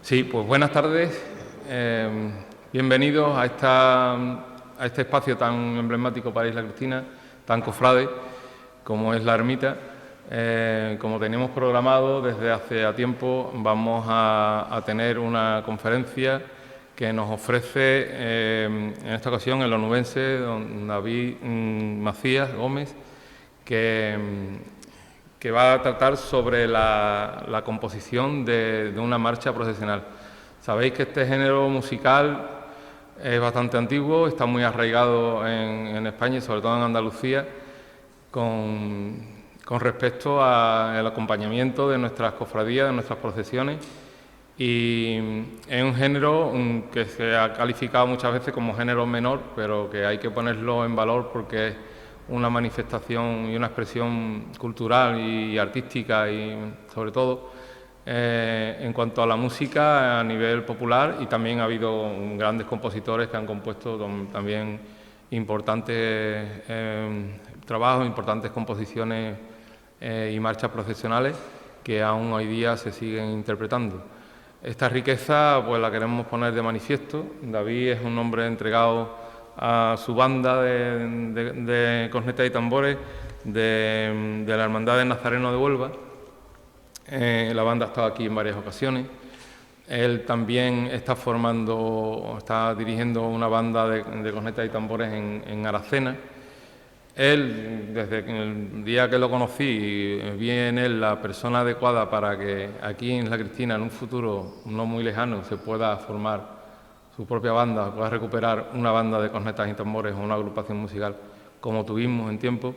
Sí, pues buenas tardes. Bienvenidos a este espacio tan emblemático para Isla Cristina, tan cofrade como es la ermita. Como teníamos programado desde hace tiempo, vamos a tener una conferencia que nos ofrece en esta ocasión el onubense don David Macías Gómez, que va a tratar sobre la composición de una marcha procesional. Sabéis que este género musical es bastante antiguo, está muy arraigado en España y sobre todo en Andalucía, con respecto al acompañamiento de nuestras cofradías, de nuestras procesiones, y es un género que se ha calificado muchas veces como género menor, pero que hay que ponerlo en valor porque es una manifestación y una expresión cultural y artística y sobre todo en cuanto a la música a nivel popular, y también ha habido grandes compositores que han compuesto también importantes trabajos, importantes composiciones y marchas procesionales que aún hoy día se siguen interpretando. Esta riqueza pues la queremos poner de manifiesto. David es un hombre entregado a su banda de cornetas y tambores de la Hermandad del Nazareno de Huelva. La banda ha estado aquí en varias ocasiones. Él también está dirigiendo una banda de cornetas y tambores en Aracena. Él, desde el día que lo conocí, vi en él la persona adecuada para que aquí en Isla Cristina, en un futuro no muy lejano, se pueda formar su propia banda, pueda recuperar una banda de cornetas y tambores o una agrupación musical como tuvimos en tiempo.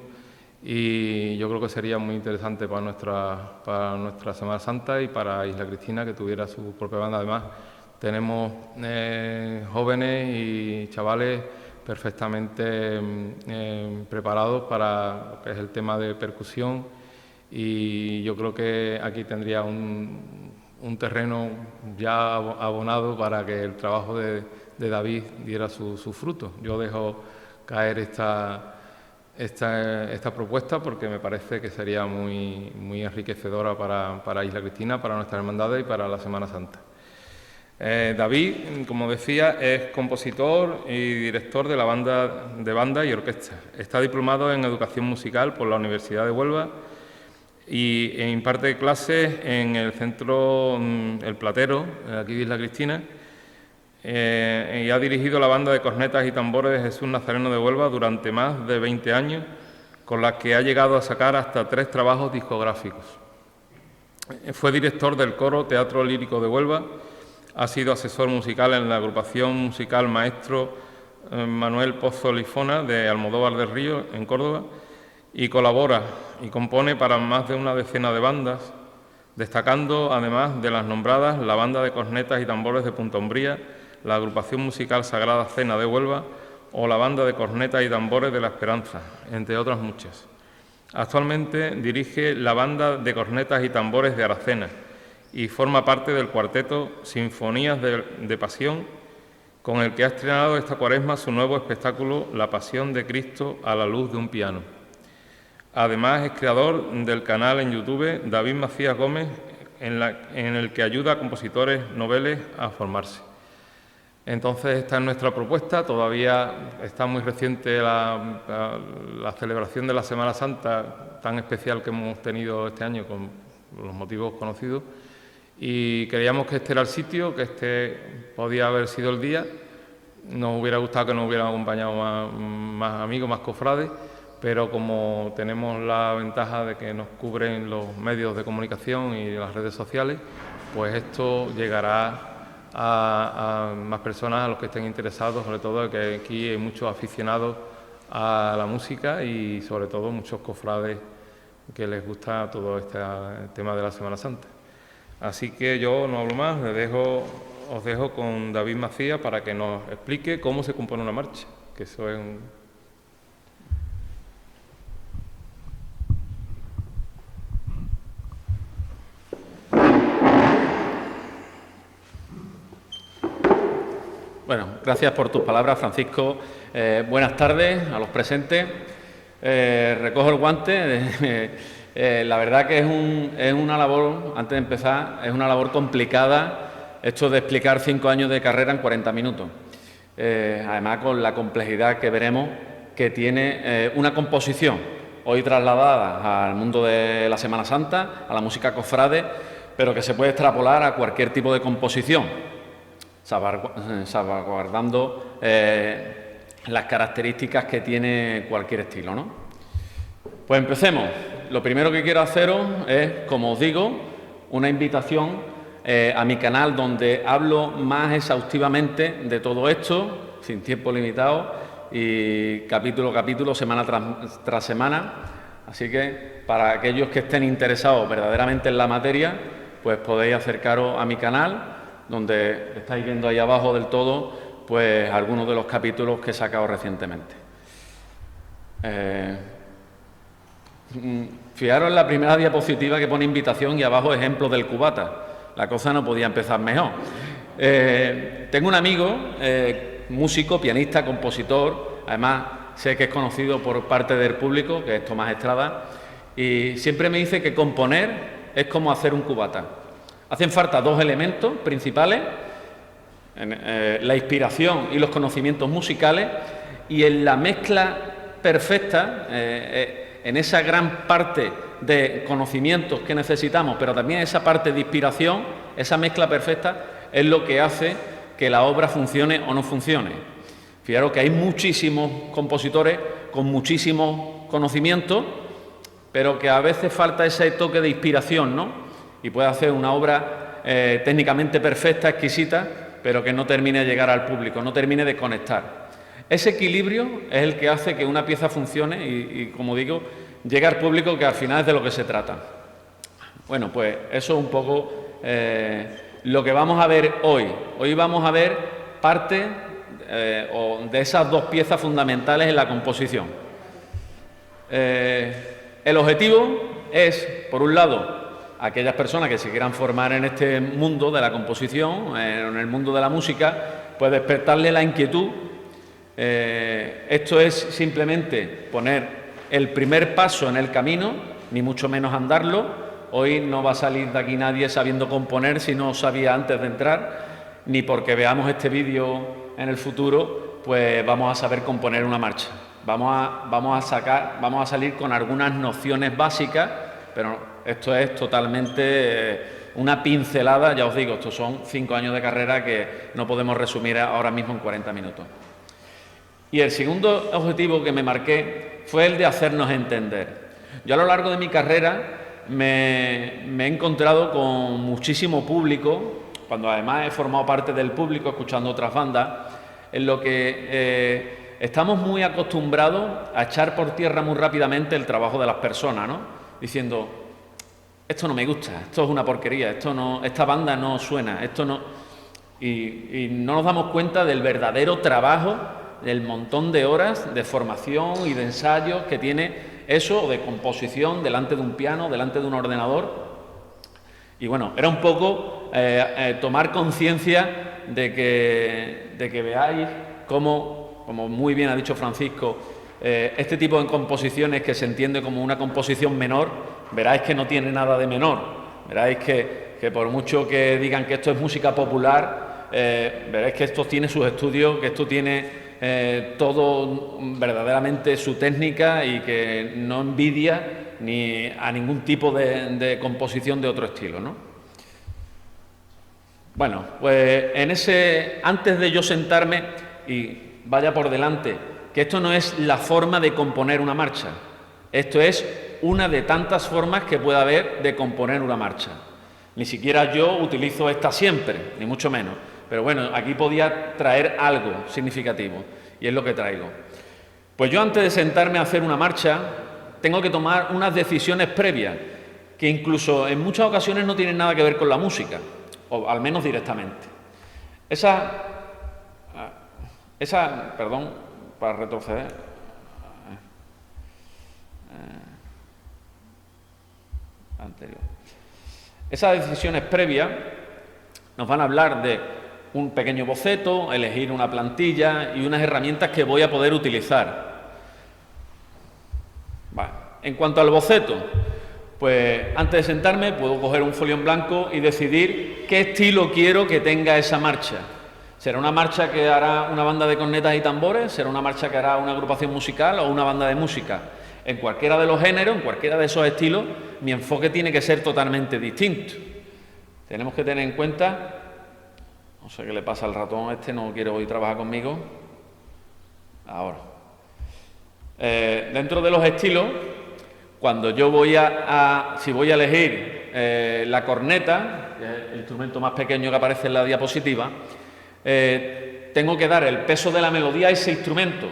Y yo creo que sería muy interesante para nuestra Semana Santa y para Isla Cristina que tuviera su propia banda. Además, tenemos jóvenes y chavales perfectamente preparados para lo que es el tema de percusión, y yo creo que aquí tendría un terreno ya abonado para que el trabajo de David diera sus frutos. Yo dejo caer esta propuesta porque me parece que sería muy enriquecedora para Isla Cristina, para nuestras hermandades y para la Semana Santa. David, como decía, es compositor y director de la banda y orquesta. Está diplomado en Educación Musical por la Universidad de Huelva y imparte clases en el Centro El Platero, aquí de Isla Cristina, y ha dirigido la banda de cornetas y tambores de Jesús Nazareno de Huelva durante más de 20 años, con las que ha llegado a sacar hasta 3 trabajos discográficos. Fue director del Coro Teatro Lírico de Huelva. Ha sido asesor musical en la agrupación musical Maestro Manuel Pozo Lifona de Almodóvar del Río, en Córdoba, y colabora y compone para más de una decena de bandas, destacando, además de las nombradas, la banda de cornetas y tambores de Punta Umbría, la agrupación musical Sagrada Cena de Huelva o la banda de cornetas y tambores de La Esperanza, entre otras muchas. Actualmente dirige la banda de cornetas y tambores de Aracena y forma parte del cuarteto Sinfonías de Pasión, con el que ha estrenado esta Cuaresma su nuevo espectáculo La Pasión de Cristo a la luz de un piano. Además, es creador del canal en YouTube David Macías Gómez, en el que ayuda a compositores noveles a formarse. Entonces, esta es nuestra propuesta. Todavía está muy reciente la celebración de la Semana Santa tan especial que hemos tenido este año, con los motivos conocidos, y creíamos que este era el sitio, que este podía haber sido el día. Nos hubiera gustado que nos hubieran acompañado más amigos, más cofrades, pero como tenemos la ventaja de que nos cubren los medios de comunicación y las redes sociales, pues esto llegará a más personas, a los que estén interesados, sobre todo que aquí hay muchos aficionados a la música y sobre todo muchos cofrades que les gusta todo este tema de la Semana Santa. Así que yo no hablo más, os dejo con David Macías para que nos explique cómo se compone una marcha, que eso es Bueno, gracias por tus palabras, Francisco. Buenas tardes a los presentes. Recojo el guante. La verdad que es una labor, antes de empezar, es una labor complicada esto de explicar 5 años de carrera en 40 minutos. Además, con la complejidad que veremos que tiene una composición, hoy trasladada al mundo de la Semana Santa, a la música cofrade, pero que se puede extrapolar a cualquier tipo de composición, salvaguardando las características que tiene cualquier estilo, ¿no? Pues empecemos. Lo primero que quiero haceros es, como os digo, una invitación a mi canal, donde hablo más exhaustivamente de todo esto, sin tiempo limitado y capítulo a capítulo, semana tras semana. Así que para aquellos que estén interesados verdaderamente en la materia, pues podéis acercaros a mi canal, donde estáis viendo ahí abajo del todo, pues algunos de los capítulos que he sacado recientemente. Fijaros en la primera diapositiva que pone invitación y abajo ejemplos del cubata. La cosa no podía empezar mejor. Tengo un amigo, músico, pianista, compositor, además sé que es conocido por parte del público, que es Tomás Estrada, y siempre me dice que componer es como hacer un cubata. Hacen falta 2 elementos principales, la inspiración y los conocimientos musicales, y en la mezcla perfecta, en esa gran parte de conocimientos que necesitamos, pero también esa parte de inspiración, esa mezcla perfecta es lo que hace que la obra funcione o no funcione. Fijaros que hay muchísimos compositores con muchísimos conocimientos, pero que a veces falta ese toque de inspiración, ¿no? Y puede hacer una obra técnicamente perfecta, exquisita, pero que no termine de llegar al público, no termine de conectar. Ese equilibrio es el que hace que una pieza funcione y como digo, llegue al público, que al final es de lo que se trata. Bueno, pues eso es un poco lo que vamos a ver hoy. Hoy vamos a ver parte de esas 2 piezas fundamentales en la composición. El objetivo es, por un lado, aquellas personas que se quieran formar en este mundo de la composición, en el mundo de la música, pues despertarle la inquietud. Esto es simplemente poner el primer paso en el camino, ni mucho menos andarlo. Hoy no va a salir de aquí nadie sabiendo componer si no sabía antes de entrar, ni porque veamos este vídeo en el futuro, pues vamos a saber componer una marcha. Vamos a salir con algunas nociones básicas, pero esto es totalmente una pincelada, ya os digo, estos son 5 años de carrera que no podemos resumir ahora mismo en 40 minutos. Y el segundo objetivo que me marqué fue el de hacernos entender. Yo a lo largo de mi carrera me he encontrado con muchísimo público, cuando además he formado parte del público escuchando otras bandas, en lo que estamos muy acostumbrados a echar por tierra muy rápidamente el trabajo de las personas, ¿no? Diciendo, esto no me gusta, esto es una porquería, esta banda no suena, esto no... Y no nos damos cuenta del verdadero trabajo, del montón de horas de formación y de ensayos que tiene eso, o de composición delante de un piano, delante de un ordenador. Y bueno, era un poco tomar conciencia de que veáis cómo, como muy bien ha dicho Francisco, este tipo de composiciones que se entiende como una composición menor, veráis que no tiene nada de menor. Veráis que por mucho que digan que esto es música popular, veréis que esto tiene sus estudios, que esto tiene todo verdaderamente su técnica y que no envidia ni a ningún tipo de composición de otro estilo, ¿no? Bueno, pues antes de yo sentarme, y vaya por delante, que esto no es la forma de componer una marcha, esto es una de tantas formas que puede haber de componer una marcha. Ni siquiera yo utilizo esta siempre, ni mucho menos. Pero bueno, aquí podía traer algo significativo, y es lo que traigo. Pues yo, antes de sentarme a hacer una marcha, tengo que tomar unas decisiones previas, que incluso en muchas ocasiones no tienen nada que ver con la música, o al menos directamente. Perdón, para retroceder. Anterior. Esas decisiones previas nos van a hablar de un pequeño boceto, elegir una plantilla y unas herramientas que voy a poder utilizar. Vale. En cuanto al boceto, Pues antes de sentarme puedo coger un folio en blanco y decidir qué estilo quiero que tenga esa marcha. ¿Será una marcha que hará una banda de cornetas y tambores? ¿Será una marcha que hará una agrupación musical o una banda de música? En cualquiera de los géneros, en cualquiera de esos estilos, mi enfoque tiene que ser totalmente distinto. Tenemos que tener en cuenta, no sé qué le pasa al ratón este, no quiere hoy trabajar conmigo. Ahora. Dentro de los estilos, cuando yo si voy a elegir la corneta, que es el instrumento más pequeño que aparece en la diapositiva, tengo que dar el peso de la melodía a ese instrumento.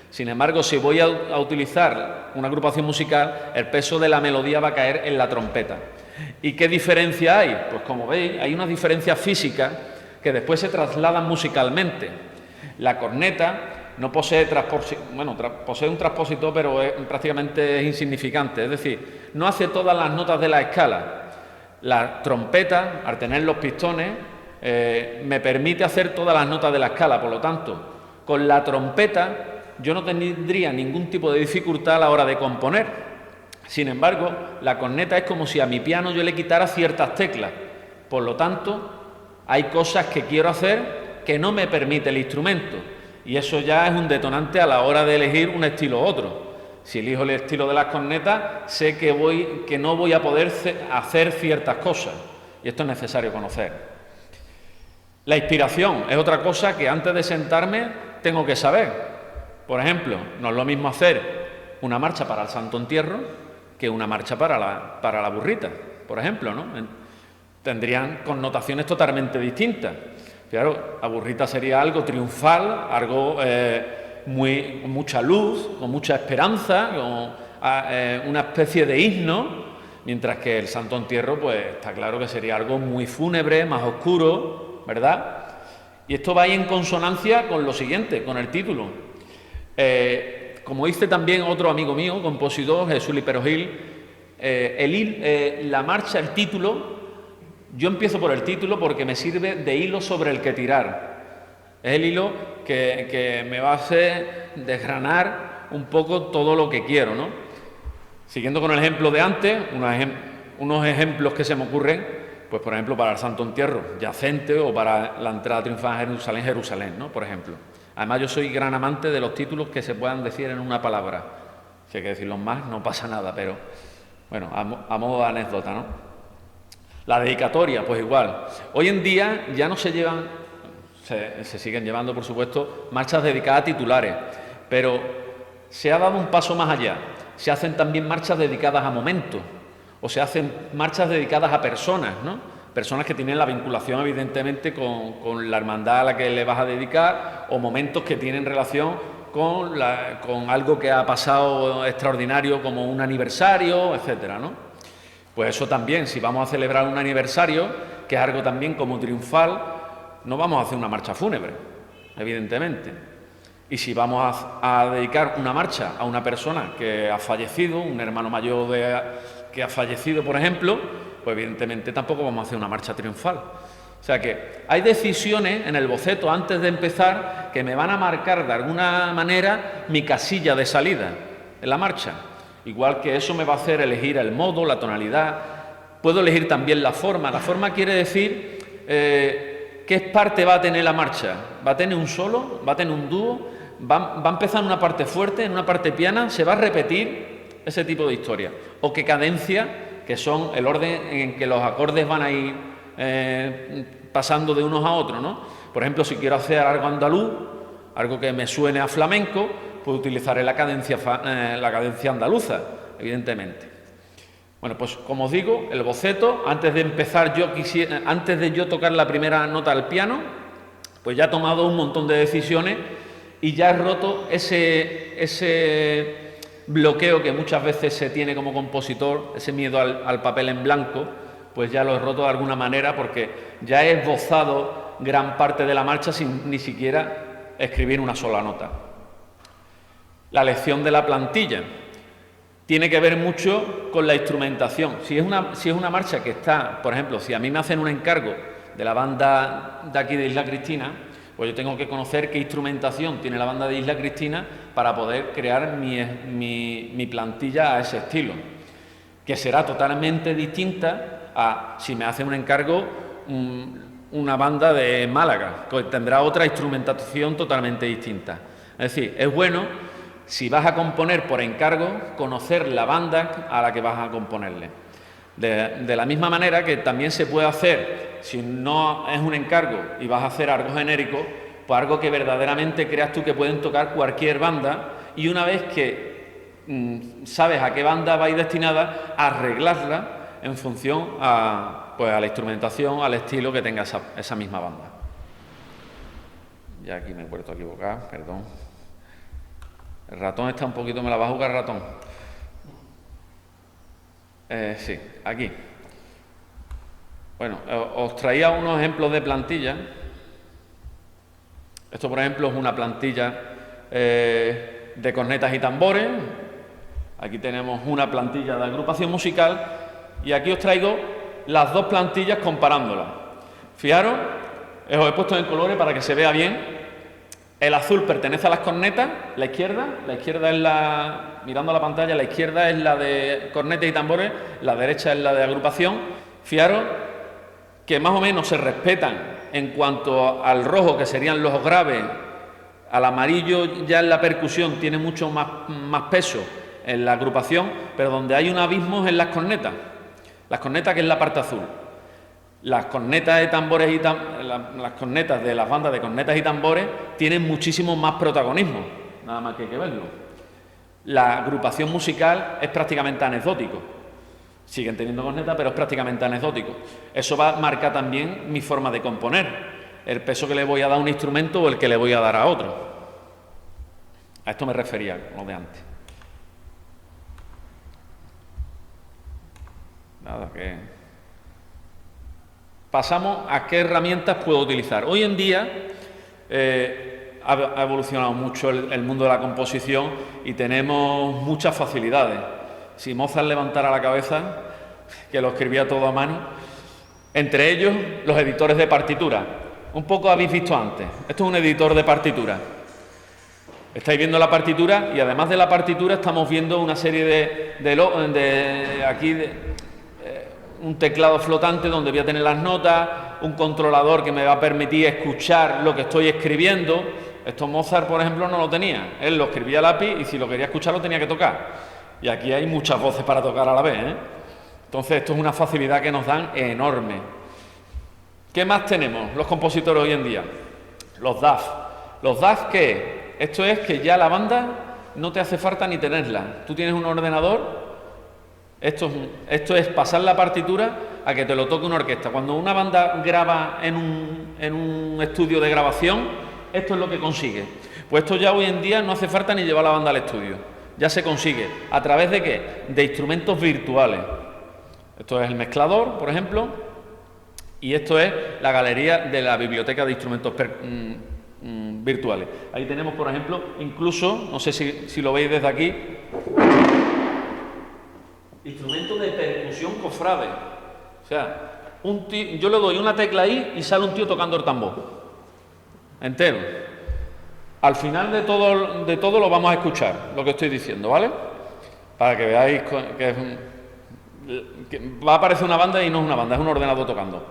Sin embargo, si voy a utilizar una agrupación musical, el peso de la melodía va a caer en la trompeta. ¿Y qué diferencia hay? Pues como veis, hay unas diferencias físicas que después se trasladan musicalmente. La corneta no posee posee un transpositor, pero prácticamente es insignificante. Es decir, no hace todas las notas de la escala. La trompeta, al tener los pistones, me permite hacer todas las notas de la escala. Por lo tanto, con la trompeta yo no tendría ningún tipo de dificultad a la hora de componer. Sin embargo, la corneta es como si a mi piano yo le quitara ciertas teclas. Por lo tanto, hay cosas que quiero hacer que no me permite el instrumento. Y eso ya es un detonante a la hora de elegir un estilo u otro. Si elijo el estilo de las cornetas, sé que no voy a poder hacer ciertas cosas. Y esto es necesario conocer. La inspiración es otra cosa que antes de sentarme tengo que saber. Por ejemplo, no es lo mismo hacer una marcha para el Santo Entierro que una marcha para la burrita, por ejemplo, ¿no? Tendrían connotaciones totalmente distintas. Claro, la burrita sería algo triunfal, algo con mucha luz, con mucha esperanza, con una especie de himno, mientras que el Santo Entierro, pues está claro que sería algo muy fúnebre, más oscuro, ¿verdad? Y esto va ahí en consonancia con lo siguiente, con el título. Como dice también otro amigo mío, compositor, Jesús Lipero Gil, la marcha, el título, yo empiezo por el título porque me sirve de hilo sobre el que tirar. Es el hilo que me va a hacer desgranar un poco todo lo que quiero, ¿no? Siguiendo con el ejemplo de antes, unos ejemplos que se me ocurren, pues por ejemplo para el Santo Entierro yacente o para la entrada triunfal a Jerusalén, Jerusalén, ¿no? Por ejemplo. Además, yo soy gran amante de los títulos que se puedan decir en una palabra. Si hay que decirlos más, no pasa nada, pero bueno, a modo de anécdota, ¿no? La dedicatoria, pues igual. Hoy en día ya no se llevan, se siguen llevando, por supuesto, marchas dedicadas a titulares, pero se ha dado un paso más allá. Se hacen también marchas dedicadas a momentos, o se hacen marchas dedicadas a personas, ¿no? Personas que tienen la vinculación, evidentemente, con la hermandad a la que le vas a dedicar, o momentos que tienen relación con algo que ha pasado extraordinario, como un aniversario, etcétera, ¿no? Pues eso también, si vamos a celebrar un aniversario, que es algo también como triunfal, no vamos a hacer una marcha fúnebre, evidentemente. Y si vamos a dedicar una marcha a una persona que ha fallecido, un hermano mayor que ha fallecido, por ejemplo, pues evidentemente tampoco vamos a hacer una marcha triunfal. O sea que hay decisiones en el boceto antes de empezar que me van a marcar de alguna manera mi casilla de salida en la marcha. Igual que eso me va a hacer elegir el modo, la tonalidad. Puedo elegir también la forma. La forma quiere decir qué parte va a tener la marcha. ¿Va a tener un solo? ¿Va a tener un dúo? ¿Va a empezar en una parte fuerte, en una parte piana? ¿Se va a repetir? Ese tipo de historia. O qué cadencia, que son el orden en que los acordes van a ir pasando de unos a otros, ¿no? Por ejemplo, si quiero hacer algo andaluz, algo que me suene a flamenco, pues utilizaré la cadencia andaluza, evidentemente. Bueno, pues como os digo, el boceto, antes de empezar antes de yo tocar la primera nota al piano, pues ya he tomado un montón de decisiones y ya he roto ese bloqueo que muchas veces se tiene como compositor, ese miedo al papel en blanco, pues ya lo he roto de alguna manera porque ya he esbozado gran parte de la marcha sin ni siquiera escribir una sola nota. La elección de la plantilla tiene que ver mucho con la instrumentación. Si es una marcha que está, por ejemplo, si a mí me hacen un encargo de la banda de aquí de Isla Cristina, pues yo tengo que conocer qué instrumentación tiene la banda de Isla Cristina para poder crear mi plantilla a ese estilo. que será totalmente distinta a si me hace un encargo una banda de Málaga, que tendrá otra instrumentación totalmente distinta. Es decir, es bueno, si vas a componer por encargo, conocer la banda a la que vas a componerle. De la misma manera que también se puede hacer, si no es un encargo y vas a hacer algo genérico, pues algo que verdaderamente creas tú que pueden tocar cualquier banda, y una vez que sabes a qué banda va a ir destinada, arreglarla en función a la instrumentación, al estilo que tenga esa misma banda. Ya aquí me he vuelto a equivocar, perdón. El ratón está un poquito, me la va a jugar el ratón. Sí, aquí. Bueno, os traía unos ejemplos de plantilla. Esto, por ejemplo, es una plantilla de cornetas y tambores. Aquí tenemos una plantilla de agrupación musical y aquí os traigo las dos plantillas comparándolas. Fijaros, os he puesto en colores para que se vea bien. El azul pertenece a las cornetas, la izquierda es la, mirando a la pantalla, la izquierda es la de cornetas y tambores, la derecha es la de agrupación. Fijaros que más o menos se respetan en cuanto al rojo, que serían los graves, al amarillo ya en la percusión tiene mucho más peso en la agrupación, pero donde hay un abismo es en las cornetas que es la parte azul. Las cornetas de tambores las cornetas de las bandas de cornetas y tambores tienen muchísimo más protagonismo, nada más que hay que verlo. La agrupación musical es prácticamente anecdótico. Siguen teniendo cornetas, pero es prácticamente anecdótico. Eso va a marcar también mi forma de componer, el peso que le voy a dar a un instrumento o el que le voy a dar a otro. A esto me refería, lo de antes. Nada, que... Pasamos a qué herramientas puedo utilizar. Hoy en día ha evolucionado mucho el mundo de la composición y tenemos muchas facilidades. Si Mozart levantara la cabeza, que lo escribía todo a mano, entre ellos los editores de partitura. Un poco habéis visto antes. Esto es un editor de partitura. Estáis viendo la partitura y además de la partitura estamos viendo una serie un teclado flotante donde voy a tener las notas, un controlador que me va a permitir escuchar lo que estoy escribiendo. Esto Mozart, por ejemplo, no lo tenía. Él lo escribía a lápiz y si lo quería escuchar lo tenía que tocar. Y aquí hay muchas voces para tocar a la vez, ¿eh? Entonces esto es una facilidad que nos dan enorme. ¿Qué más tenemos los compositores hoy en día? Los DAW. ¿Los DAW qué? Esto es que ya la banda no te hace falta ni tenerla. Tú tienes un ordenador. Esto es pasar la partitura a que te lo toque una orquesta. Cuando una banda graba en un estudio de grabación, esto es lo que consigue. Pues esto ya hoy en día no hace falta ni llevar la banda al estudio. Ya se consigue. ¿A través de qué? De instrumentos virtuales. Esto es el mezclador, por ejemplo, y esto es la galería de la biblioteca de instrumentos virtuales. Ahí tenemos, por ejemplo, incluso, no sé si lo veis desde aquí, instrumento de percusión cofrade. O sea, yo le doy una tecla ahí y sale un tío tocando el tambor. Entero. Al final de todo lo vamos a escuchar, lo que estoy diciendo, ¿vale? Para que veáis que va a aparecer una banda y no es una banda, es un ordenador tocando.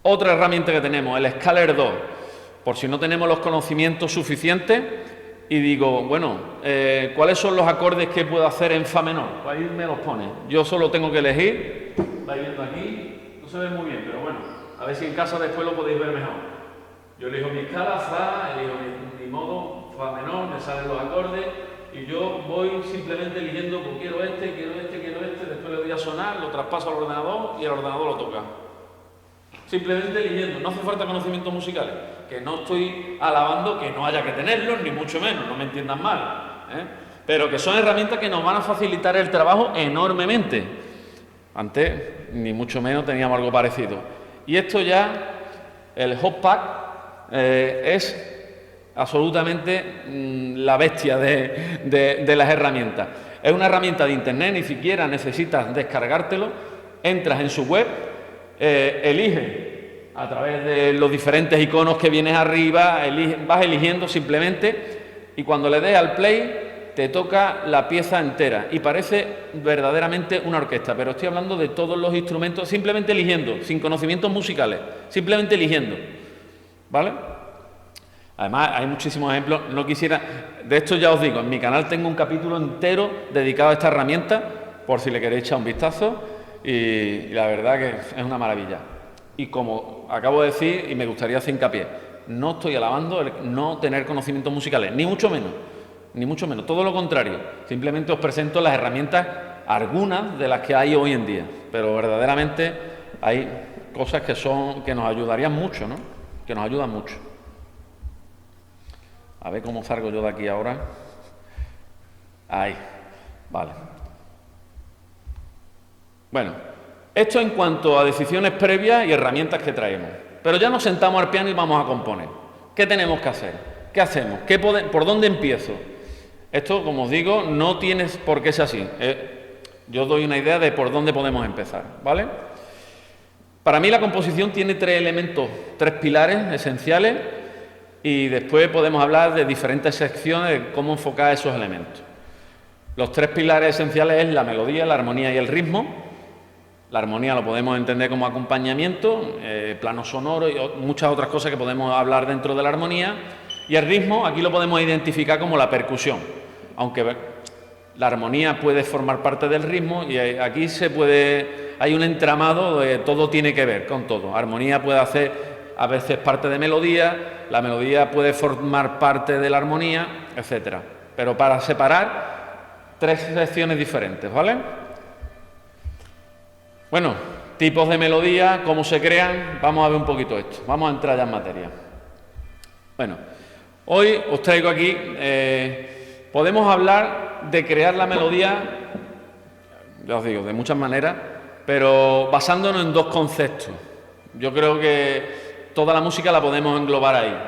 Otra herramienta que tenemos, el Scaler 2. Por si no tenemos los conocimientos suficientes, y digo, bueno, ¿cuáles son los acordes que puedo hacer en Fa menor? Pues ahí me los pone. Yo solo tengo que elegir. Vais viendo aquí, no se ve muy bien, pero bueno, a ver si en casa después lo podéis ver mejor. Yo elijo mi escala, Fa, elijo mi modo, Fa menor, me salen los acordes, y yo voy simplemente eligiendo, pues quiero este, después le doy a sonar, lo traspaso al ordenador y el ordenador lo toca. Simplemente eligiendo, no hace falta conocimientos musicales, que no estoy alabando que no haya que tenerlos, ni mucho menos, no me entiendan mal, pero que son herramientas que nos van a facilitar el trabajo enormemente. Antes, ni mucho menos, teníamos algo parecido. Y esto ya, el Hotpack, es absolutamente la bestia de las herramientas. Es una herramienta de internet, ni siquiera necesitas descargártelo, entras en su web, elige a través de los diferentes iconos que vienes arriba, vas eligiendo simplemente, y cuando le des al play te toca la pieza entera y parece verdaderamente una orquesta, pero estoy hablando de todos los instrumentos, simplemente eligiendo, sin conocimientos musicales, simplemente eligiendo, ¿vale? Además, hay muchísimos ejemplos, no quisiera... De esto ya os digo, en mi canal tengo un capítulo entero dedicado a esta herramienta, por si le queréis echar un vistazo, y la verdad que es una maravilla. Y como acabo de decir, y me gustaría hacer hincapié, no estoy alabando el no tener conocimientos musicales, ni mucho menos, todo lo contrario. Simplemente os presento las herramientas, algunas de las que hay hoy en día, pero verdaderamente hay cosas que nos ayudarían mucho, ¿no? Que nos ayudan mucho. A ver cómo salgo yo de aquí ahora. Ahí, vale. Bueno, esto en cuanto a decisiones previas y herramientas que traemos. Pero ya nos sentamos al piano y vamos a componer. ¿Qué tenemos que hacer? ¿Qué hacemos? ¿Por dónde empiezo? Esto, como os digo, no tienes por qué ser así. Yo os doy una idea de por dónde podemos empezar, ¿vale? Para mí la composición tiene tres elementos, tres pilares esenciales, y después podemos hablar de diferentes secciones de cómo enfocar esos elementos. Los tres pilares esenciales es la melodía, la armonía y el ritmo. La armonía lo podemos entender como acompañamiento, plano sonoro y muchas otras cosas que podemos hablar dentro de la armonía. Y el ritmo aquí lo podemos identificar como la percusión, aunque la armonía puede formar parte del ritmo y aquí hay un entramado donde todo tiene que ver con todo. Armonía puede hacer a veces parte de melodía, la melodía puede formar parte de la armonía, etcétera. Pero para separar tres secciones diferentes, ¿vale? Bueno, tipos de melodía, cómo se crean, vamos a ver un poquito esto, vamos a entrar ya en materia. Bueno, hoy os traigo aquí, podemos hablar de crear la melodía, ya os digo, de muchas maneras, pero basándonos en dos conceptos. Yo creo que toda la música la podemos englobar ahí.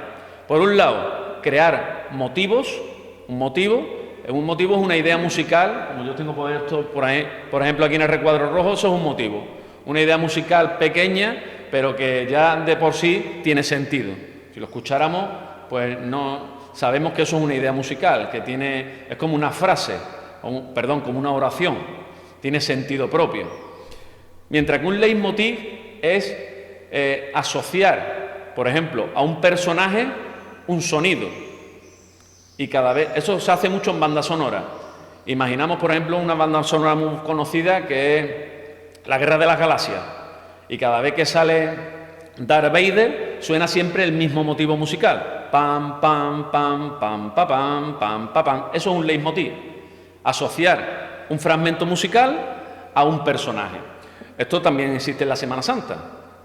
Por un lado, crear motivos, un motivo es una idea musical, como yo tengo esto por ahí, por ejemplo aquí en el recuadro rojo, eso es un motivo. Una idea musical pequeña, pero que ya de por sí tiene sentido. Si lo escucháramos, pues no sabemos que eso es una idea musical, que es como una frase, como una oración, tiene sentido propio. Mientras que un leitmotiv es asociar, por ejemplo, a un personaje un sonido. Y cada vez, eso se hace mucho en banda sonora. Imaginamos, por ejemplo, una banda sonora muy conocida que es La Guerra de las Galaxias. Y cada vez que sale Darth Vader, suena siempre el mismo motivo musical. Pam, pam, pam, pam, pam, pam, pam, pam, pam. Eso es un leitmotiv. Asociar un fragmento musical a un personaje. Esto también existe en la Semana Santa.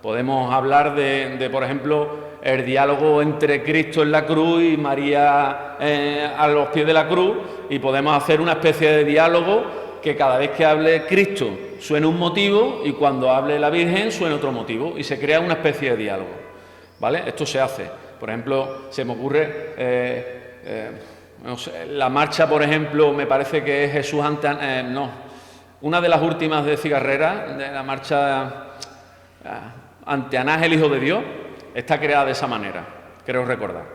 Podemos hablar de, por ejemplo, el diálogo entre Cristo en la cruz y María a los pies de la cruz, y podemos hacer una especie de diálogo que cada vez que hable Cristo suene un motivo y cuando hable la Virgen suene otro motivo y se crea una especie de diálogo, ¿vale? Esto se hace. Por ejemplo, se me ocurre no sé, la marcha, por ejemplo, me parece que es Jesús una de las últimas de Cigarrera, de la marcha ante Anángel, Hijo de Dios, está creada de esa manera, creo recordar.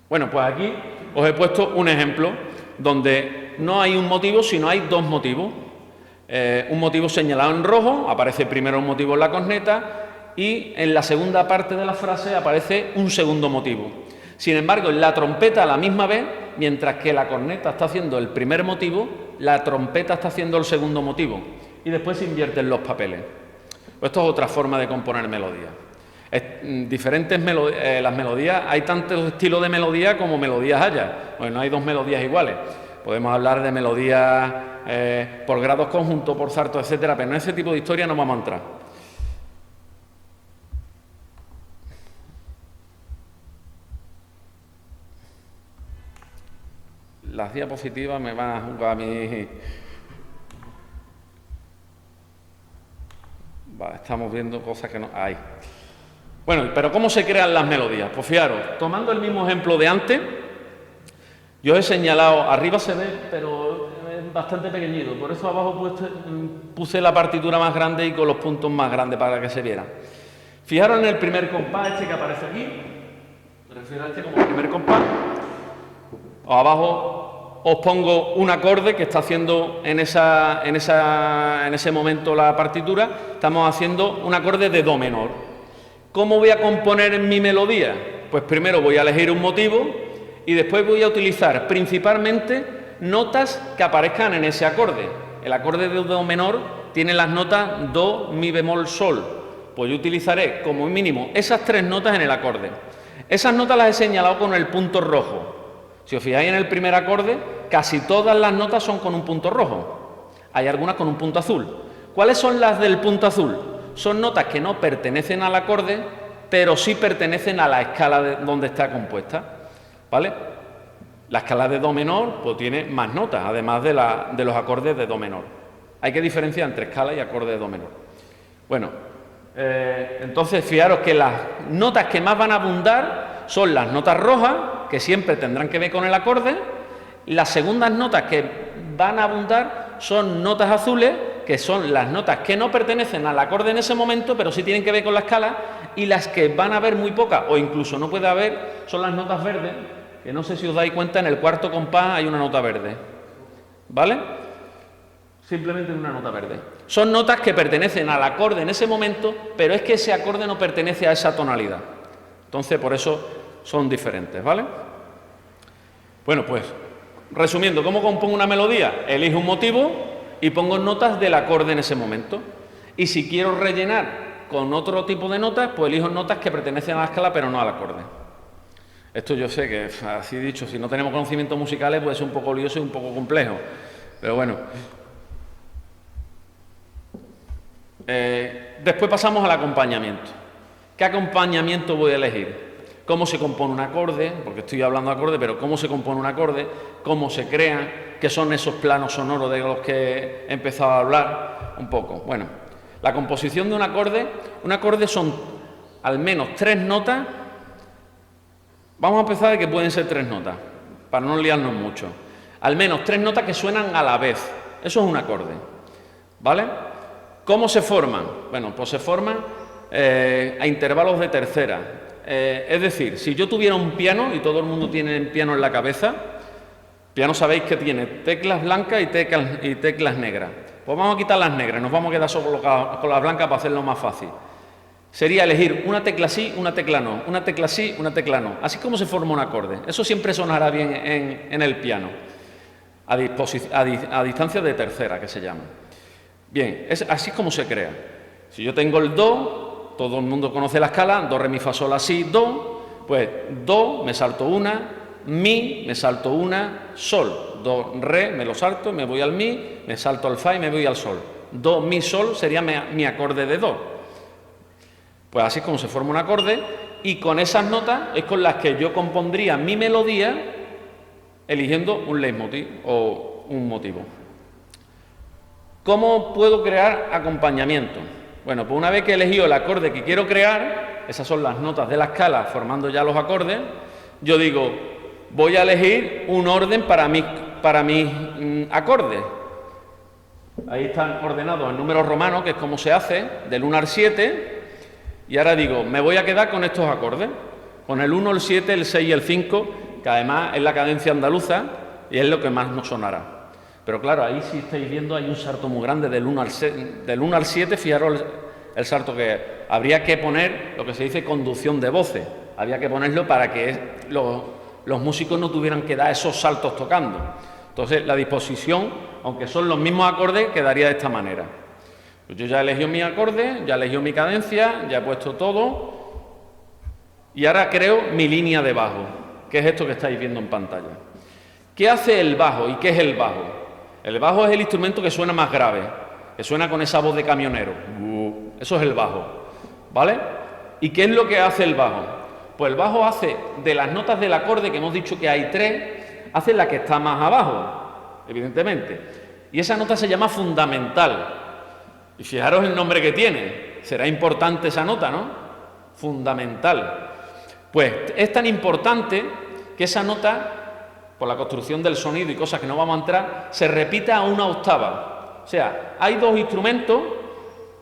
Bueno, pues aquí os he puesto un ejemplo donde no hay un motivo, sino hay dos motivos. Un motivo señalado en rojo, aparece primero un motivo en la corneta y en la segunda parte de la frase aparece un segundo motivo. Sin embargo, en la trompeta a la misma vez, mientras que la corneta está haciendo el primer motivo, la trompeta está haciendo el segundo motivo y después se invierten los papeles. Esto es otra forma de componer melodías. Las melodías, hay tantos estilos de melodía como melodías haya. Pues no hay dos melodías iguales. Podemos hablar de melodías por grados conjuntos, por sartos, etcétera, pero en ese tipo de historia no vamos a entrar. Las diapositivas me van a jugar a mí. Vale, estamos viendo cosas que no hay. Bueno, pero ¿cómo se crean las melodías? Pues fijaros, tomando el mismo ejemplo de antes, yo he señalado, arriba se ve, pero es bastante pequeñito, por eso abajo puse la partitura más grande y con los puntos más grandes para que se vieran. Fijaros en el primer compás, este que aparece aquí, me refiero a este como primer compás, o abajo os pongo un acorde que está haciendo en ese momento la partitura, estamos haciendo un acorde de do menor. ¿Cómo voy a componer mi melodía? Pues primero voy a elegir un motivo y después voy a utilizar principalmente notas que aparezcan en ese acorde. El acorde de do menor tiene las notas do, mi bemol, sol. Pues yo utilizaré como mínimo esas 3 notas en el acorde. Esas notas las he señalado con el punto rojo. Si os fijáis en el primer acorde, casi todas las notas son con un punto rojo. Hay algunas con un punto azul. ¿Cuáles son las del punto azul? Son notas que no pertenecen al acorde, pero sí pertenecen a la escala donde está compuesta, ¿vale? La escala de do menor pues tiene más notas, además de los acordes de do menor. Hay que diferenciar entre escala y acorde de do menor. Bueno, entonces fijaros que las notas que más van a abundar son las notas rojas, que siempre tendrán que ver con el acorde. Las segundas notas que van a abundar son notas azules, que son las notas que no pertenecen al acorde en ese momento, pero sí tienen que ver con la escala, y las que van a haber muy pocas, o incluso no puede haber, son las notas verdes, que no sé si os dais cuenta, en el cuarto compás hay una nota verde, ¿vale? Simplemente una nota verde. Son notas que pertenecen al acorde en ese momento, pero es que ese acorde no pertenece a esa tonalidad. Entonces, por eso son diferentes, ¿vale? Bueno, pues, resumiendo, ¿cómo compongo una melodía? Elijo un motivo y pongo notas del acorde en ese momento. Y si quiero rellenar con otro tipo de notas, pues elijo notas que pertenecen a la escala, pero no al acorde. Esto yo sé que, así dicho, si no tenemos conocimientos musicales, puede ser un poco lioso y un poco complejo. Pero bueno. Después pasamos al acompañamiento. ¿Qué acompañamiento voy a elegir? ¿Cómo se compone un acorde? Porque estoy hablando de acorde, pero ¿cómo se compone un acorde? ¿Cómo se crean? ¿Qué son esos planos sonoros de los que he empezado a hablar? Un poco. Bueno, la composición de un acorde son al menos 3 notas. Vamos a empezar de que pueden ser 3 notas, para no liarnos mucho. Al menos 3 notas que suenan a la vez. Eso es un acorde, ¿vale? ¿Cómo se forman? Bueno, pues se forman a intervalos de tercera. Es decir, si yo tuviera un piano, y todo el mundo tiene un piano en la cabeza, piano sabéis que tiene teclas blancas y teclas negras. Pues vamos a quitar las negras, nos vamos a quedar solo con las blancas para hacerlo más fácil. Sería elegir una tecla sí, una tecla no, una tecla sí, una tecla no. Así como se forma un acorde. Eso siempre sonará bien en el piano, a distancia de tercera, que se llama. Bien, así es como se crea. Si yo tengo el do, todo el mundo conoce la escala, do, re, mi, fa, sol, la, si, do, pues do, me salto una, mi, me salto una, sol, do, re, me lo salto, me voy al mi, me salto al fa y me voy al sol. Do, mi, sol sería mi acorde de do. Pues así es como se forma un acorde, y con esas notas es con las que yo compondría mi melodía eligiendo un leitmotiv o un motivo. ¿Cómo puedo crear acompañamiento? Bueno, pues una vez que he elegido el acorde que quiero crear, esas son las notas de la escala formando ya los acordes, yo digo, voy a elegir un orden para mis acordes. Ahí están ordenados en números romanos, que es como se hace, del 1 al 7, y ahora digo, me voy a quedar con estos acordes, con el 1, el 7, el 6 y el 5, que además es la cadencia andaluza y es lo que más nos sonará. Pero claro, ahí si estáis viendo hay un salto muy grande del 1 al 7, fijaros el salto que habría que poner lo que se dice conducción de voces. Había que ponerlo para que los músicos no tuvieran que dar esos saltos tocando. Entonces la disposición, aunque son los mismos acordes, quedaría de esta manera. Pues yo ya he elegido mi acorde, ya he elegido mi cadencia, ya he puesto todo y ahora creo mi línea de bajo, que es esto que estáis viendo en pantalla. ¿Qué hace el bajo y qué es el bajo? El bajo es el instrumento que suena más grave, que suena con esa voz de camionero. Eso es el bajo, ¿vale? ¿Y qué es lo que hace el bajo? Pues el bajo hace de las notas del acorde, que hemos dicho que hay 3, hace la que está más abajo, evidentemente. Y esa nota se llama fundamental. Y fijaros el nombre que tiene. Será importante esa nota, ¿no? Fundamental. Pues es tan importante que esa nota, por la construcción del sonido y cosas que no vamos a entrar, se repita a una octava. O sea, hay 2 instrumentos,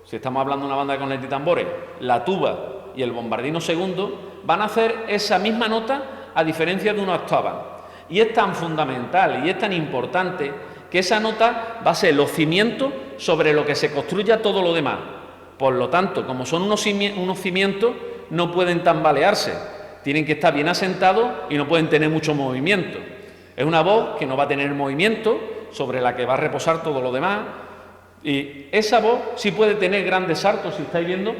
si estamos hablando de una banda de cornetas y tambores, la tuba y el bombardino segundo, van a hacer esa misma nota a diferencia de una octava. Y es tan fundamental y es tan importante que esa nota va a ser los cimientos sobre lo que se construya todo lo demás. Por lo tanto, como son unos cimientos, no pueden tambalearse, tienen que estar bien asentados y no pueden tener mucho movimiento. Es una voz que no va a tener movimiento, sobre la que va a reposar todo lo demás, y esa voz sí puede tener grandes saltos, si estáis viendo,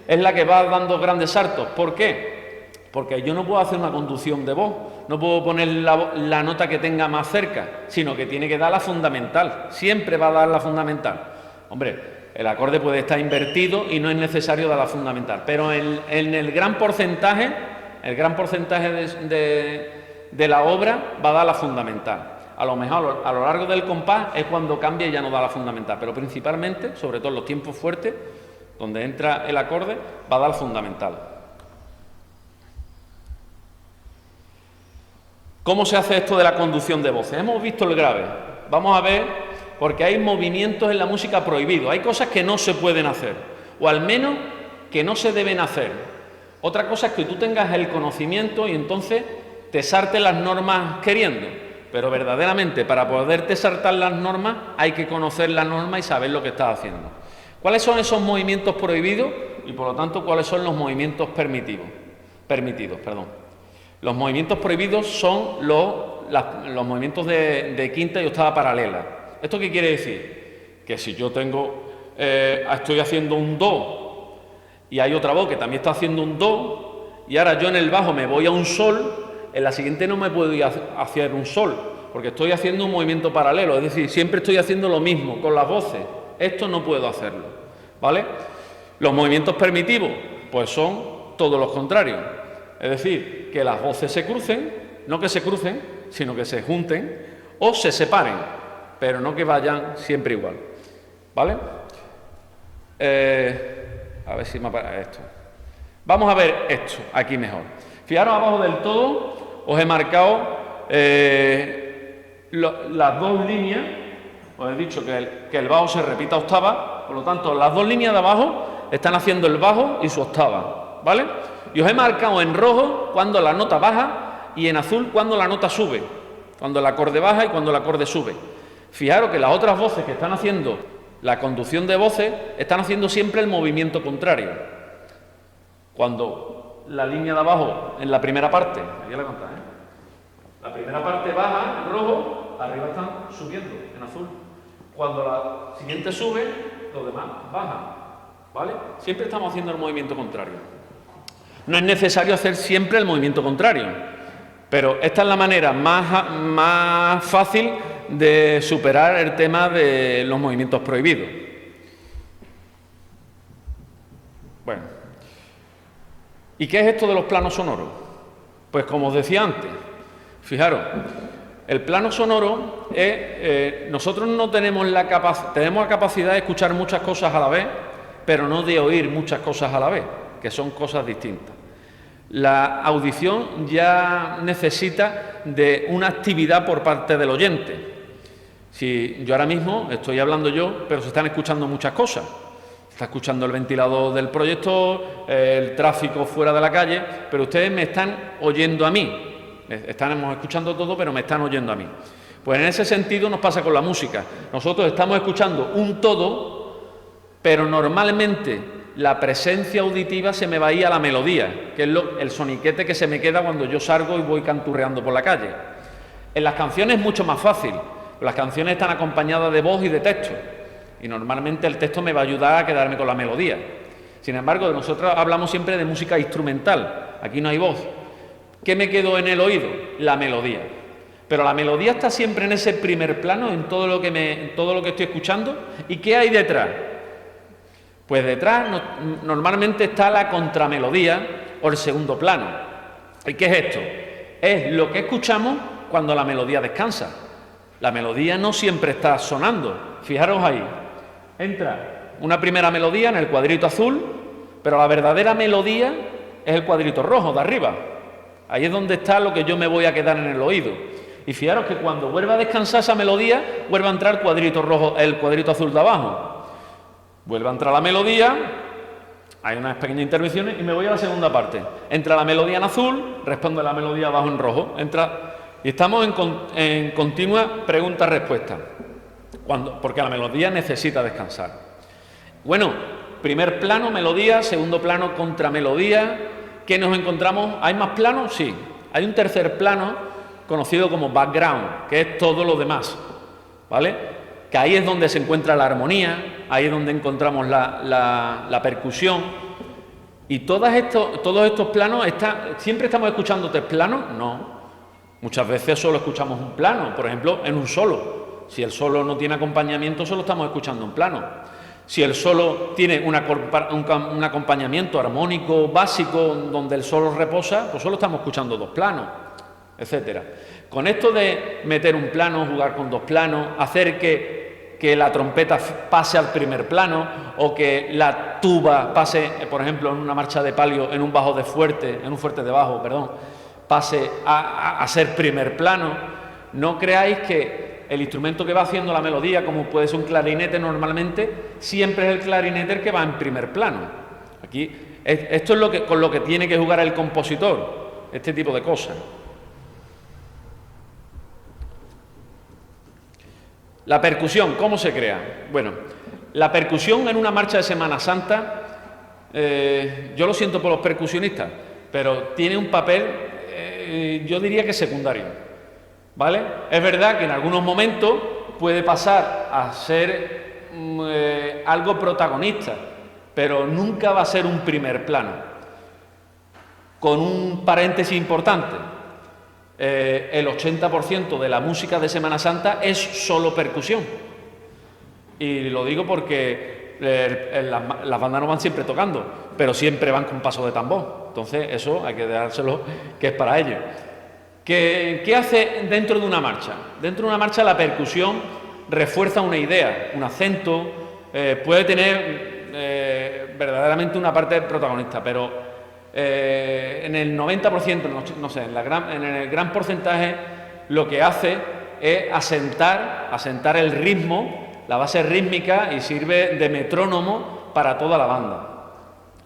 es la que va dando grandes saltos. ¿Por qué? Porque yo no puedo hacer una conducción de voz, no puedo poner la nota que tenga más cerca, sino que tiene que dar la fundamental, siempre va a dar la fundamental. Hombre, el acorde puede estar invertido y no es necesario dar la fundamental, pero en el gran porcentaje de la obra va a dar la fundamental. A lo mejor a lo largo del compás es cuando cambia y ya no da la fundamental, pero principalmente, sobre todo en los tiempos fuertes, donde entra el acorde, va a dar fundamental. ¿Cómo se hace esto de la conducción de voces? Hemos visto el grave. Vamos a ver, porque hay movimientos en la música prohibidos, hay cosas que no se pueden hacer, o al menos que no se deben hacer. Otra cosa es que tú tengas el conocimiento y entonces te saltes las normas queriendo, pero verdaderamente para poderte saltar las normas hay que conocer la norma y saber lo que estás haciendo. ¿Cuáles son esos movimientos prohibidos? Y por lo tanto, ¿cuáles son los movimientos permitidos? Los movimientos prohibidos son los movimientos de quinta y octava paralela. ¿Esto qué quiere decir? Que si yo estoy haciendo un do y hay otra voz que también está haciendo un do y ahora yo en el bajo me voy a un sol, en la siguiente no me puedo ir a hacer un sol, porque estoy haciendo un movimiento paralelo, es decir, siempre estoy haciendo lo mismo con las voces. Esto no puedo hacerlo, ¿vale? Los movimientos permitivos, pues son todos los contrarios. Es decir, que las voces se crucen, no que se crucen, sino que se junten o se separen, pero no que vayan siempre igual, ¿vale? A ver si me aparece esto. Vamos a ver esto, aquí mejor. Fijaros abajo del todo, os he marcado las dos líneas, os he dicho que el bajo se repita octava, por lo tanto, las dos líneas de abajo están haciendo el bajo y su octava, ¿vale? Y os he marcado en rojo cuando la nota baja y en azul cuando la nota sube, cuando el acorde baja y cuando el acorde sube. Fijaros que las otras voces que están haciendo la conducción de voces están haciendo siempre el movimiento contrario. Cuando la línea de abajo en la primera parte, aquí la contáis, la primera parte baja en rojo, arriba están subiendo en azul. Cuando la siguiente sube, los demás bajan, ¿vale? Siempre estamos haciendo el movimiento contrario. No es necesario hacer siempre el movimiento contrario, pero esta es la manera más fácil de superar el tema de los movimientos prohibidos. Bueno, ¿y qué es esto de los planos sonoros? Pues como os decía antes, fijaros, el plano sonoro es, nosotros no tenemos tenemos la capacidad de escuchar muchas cosas a la vez, pero no de oír muchas cosas a la vez, que son cosas distintas. La audición ya necesita de una actividad por parte del oyente. Si yo ahora mismo estoy hablando yo, pero se están escuchando muchas cosas. Se está escuchando el ventilador del proyector, el tráfico fuera de la calle, pero ustedes me están oyendo a mí. Estamos escuchando todo, pero me están oyendo a mí. Pues en ese sentido nos pasa con la música. Nosotros estamos escuchando un todo, pero normalmente la presencia auditiva se me va a ir a la melodía, que es el soniquete que se me queda cuando yo salgo y voy canturreando por la calle. En las canciones es mucho más fácil. Las canciones están acompañadas de voz y de texto, y normalmente el texto me va a ayudar a quedarme con la melodía. Sin embargo, nosotros hablamos siempre de música instrumental, aquí no hay voz. ¿Qué me quedó en el oído? La melodía. Pero la melodía está siempre en ese primer plano, en todo lo que estoy escuchando. ¿Y qué hay detrás? Pues detrás normalmente está la contramelodía o el segundo plano. ¿Y qué es esto? Es lo que escuchamos cuando la melodía descansa. La melodía no siempre está sonando. Fijaros ahí. Entra una primera melodía en el cuadrito azul, pero la verdadera melodía es el cuadrito rojo de arriba. Ahí es donde está lo que yo me voy a quedar en el oído. Y fijaros que cuando vuelva a descansar esa melodía, vuelve a entrar el cuadrito rojo, el cuadrito azul de abajo. Vuelve a entrar la melodía, hay unas pequeñas intervenciones y me voy a la segunda parte. Entra la melodía en azul, responde la melodía abajo en rojo. Entra Y estamos en continua pregunta-respuesta, porque la melodía necesita descansar. Bueno, primer plano, melodía, segundo plano, contramelodía. ¿Qué nos encontramos? ¿Hay más planos? Sí. Hay un tercer plano conocido como background, que es todo lo demás, ¿vale? Que ahí es donde se encuentra la armonía, ahí es donde encontramos la percusión. Y todos estos planos, ¿siempre estamos escuchando tres planos? No. Muchas veces solo escuchamos un plano, por ejemplo, en un solo. Si el solo no tiene acompañamiento, solo estamos escuchando un plano. Si el solo tiene un acompañamiento armónico básico donde el solo reposa, pues solo estamos escuchando dos planos, etcétera. Con esto de meter un plano, jugar con dos planos, hacer que la trompeta pase al primer plano o que la tuba pase, por ejemplo, en una marcha de palio, en un fuerte de bajo, pase a ser primer plano, no creáis que el instrumento que va haciendo la melodía, como puede ser un clarinete normalmente, siempre es el clarinete el que va en primer plano. Aquí, esto es con lo que tiene que jugar el compositor, este tipo de cosas. La percusión, ¿cómo se crea? Bueno, la percusión en una marcha de Semana Santa, yo lo siento por los percusionistas, pero tiene un papel, yo diría que secundario, ¿vale? Es verdad que en algunos momentos puede pasar a ser algo protagonista, pero nunca va a ser un primer plano. Con un paréntesis importante. El 80% de la música de Semana Santa es solo percusión. Y lo digo porque las bandas no van siempre tocando, pero siempre van con paso de tambor. Entonces eso hay que dejárselo que es para ellos. ¿Qué hace dentro de una marcha? Dentro de una marcha la percusión refuerza una idea, un acento, puede tener verdaderamente una parte protagonista, pero en el 90%, no sé, en el gran porcentaje, lo que hace es asentar el ritmo, la base rítmica, y sirve de metrónomo para toda la banda.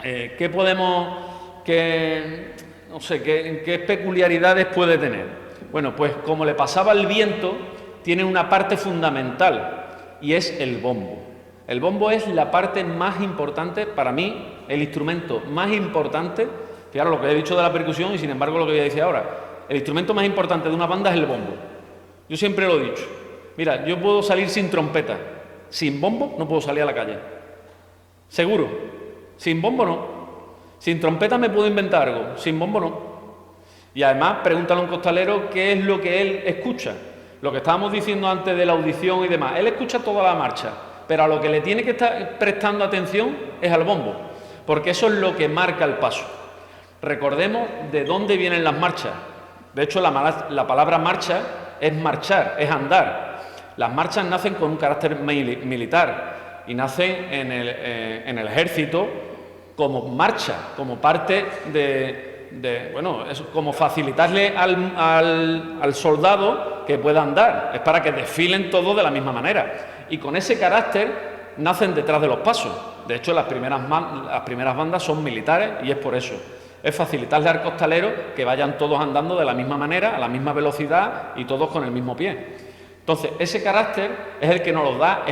¿Qué peculiaridades puede tener? Bueno, pues como le pasaba al viento, tiene una parte fundamental, y es el bombo. El bombo es la parte más importante, para mí, el instrumento más importante. Fijaros lo que he dicho de la percusión y sin embargo lo que voy a decir ahora. El instrumento más importante de una banda es el bombo. Yo siempre lo he dicho. Mira, yo puedo salir sin trompeta. Sin bombo no puedo salir a la calle. Seguro. Sin bombo no. Sin trompeta me puedo inventar algo. Sin bombo no. Y además, pregúntale a un costalero qué es lo que él escucha. Lo que estábamos diciendo antes de la audición y demás. Él escucha toda la marcha, pero a lo que le tiene que estar prestando atención es al bombo, porque eso es lo que marca el paso. Recordemos de dónde vienen las marchas. De hecho, la palabra marcha es marchar, es andar. Las marchas nacen con un carácter militar y nacen en el ejército como marcha, como parte es como facilitarle al soldado que pueda andar. Es para que desfilen todos de la misma manera. Y con ese carácter nacen detrás de los pasos. De hecho, las primeras bandas son militares y es por eso. Es facilitarle al costalero que vayan todos andando de la misma manera, a la misma velocidad y todos con el mismo pie. Entonces, ese carácter es el que nos lo da,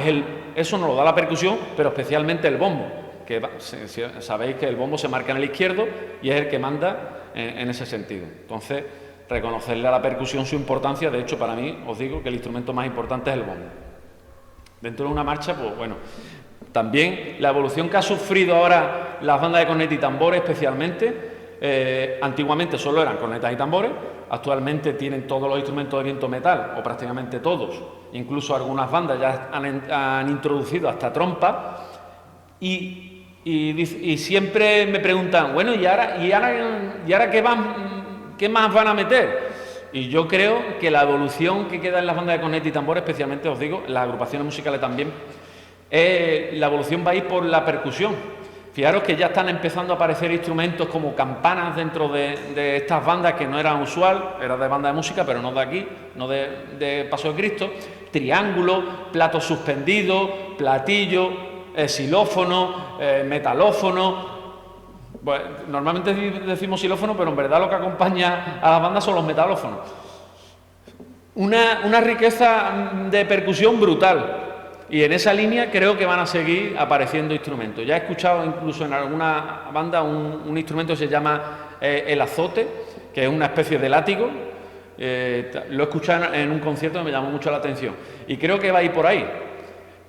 eso nos lo da la percusión, pero especialmente el bombo, que sabéis que el bombo se marca en el izquierdo y es el que manda en ese sentido. Entonces, reconocerle a la percusión su importancia. De hecho, para mí, os digo que el instrumento más importante es el bombo. Dentro de una marcha, pues bueno, también la evolución que ha sufrido ahora las bandas de cornetas y tambores especialmente, antiguamente solo eran cornetas y tambores, actualmente tienen todos los instrumentos de viento metal, o prácticamente todos, incluso algunas bandas ya han introducido hasta trompa, y siempre me preguntan, bueno, ¿y ahora qué más van a meter? Y yo creo que la evolución que queda en las bandas de cornetas y tambores, especialmente os digo, las agrupaciones musicales también, la evolución va a ir por la percusión. Fijaros que ya están empezando a aparecer instrumentos como campanas dentro de estas bandas, que no eran usual, era de banda de música, pero no de aquí, no de Paso de Cristo, triángulos, platos suspendidos, platillos, xilófono, metalófono. Bueno, normalmente decimos xilófono, pero en verdad lo que acompaña a las bandas son los metalófonos. una riqueza de percusión brutal. Y en esa línea creo que van a seguir apareciendo instrumentos. Ya he escuchado incluso en alguna banda un instrumento que se llama el azote, que es una especie de látigo. Lo he escuchado en un concierto que me llamó mucho la atención. Y creo que va a ir por ahí.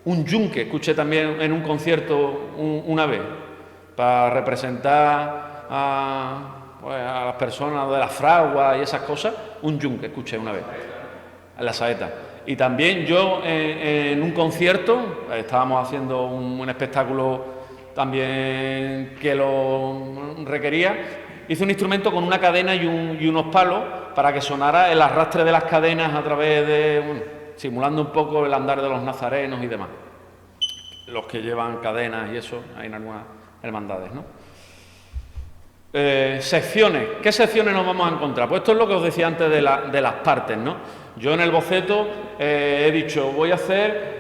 Un yunque, escuché también en un concierto una vez, para representar a las personas de las fraguas y esas cosas. Un yunque, escuché una vez. La saeta. Y también yo en un concierto, estábamos haciendo un espectáculo también que lo requería, hice un instrumento con una cadena y unos palos para que sonara el arrastre de las cadenas a través de, bueno, simulando un poco el andar de los nazarenos y demás. Los que llevan cadenas y eso, hay en algunas hermandades, ¿no? Secciones. ¿Qué secciones nos vamos a encontrar? Pues esto es lo que os decía antes de las partes, ¿no? Yo en el boceto he dicho, voy a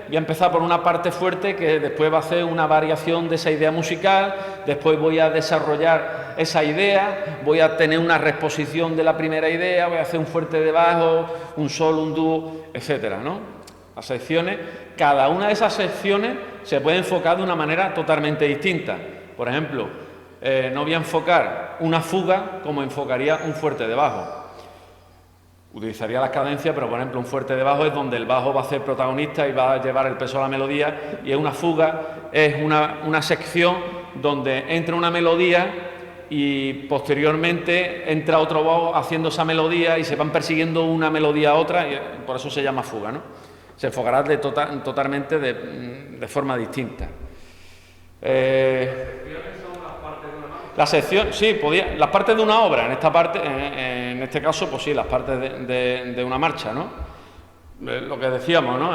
empezar por una parte fuerte que después va a hacer una variación de esa idea musical, después voy a desarrollar esa idea, voy a tener una reexposición de la primera idea, voy a hacer un fuerte de bajo, un sol, un dúo, etcétera, ¿no? Las secciones, cada una de esas secciones se puede enfocar de una manera totalmente distinta. Por ejemplo, no voy a enfocar una fuga como enfocaría un fuerte de bajo. Utilizaría las cadencias, pero por ejemplo un fuerte de bajo es donde el bajo va a ser protagonista y va a llevar el peso a la melodía, y una fuga es una sección donde entra una melodía y posteriormente entra otro bajo haciendo esa melodía y se van persiguiendo una melodía a otra, y por eso se llama fuga, ¿no? Se enfocará totalmente de forma distinta. La sección, sí, las partes de una obra, en este caso, pues sí, las partes de una marcha, ¿no? Lo que decíamos, ¿no?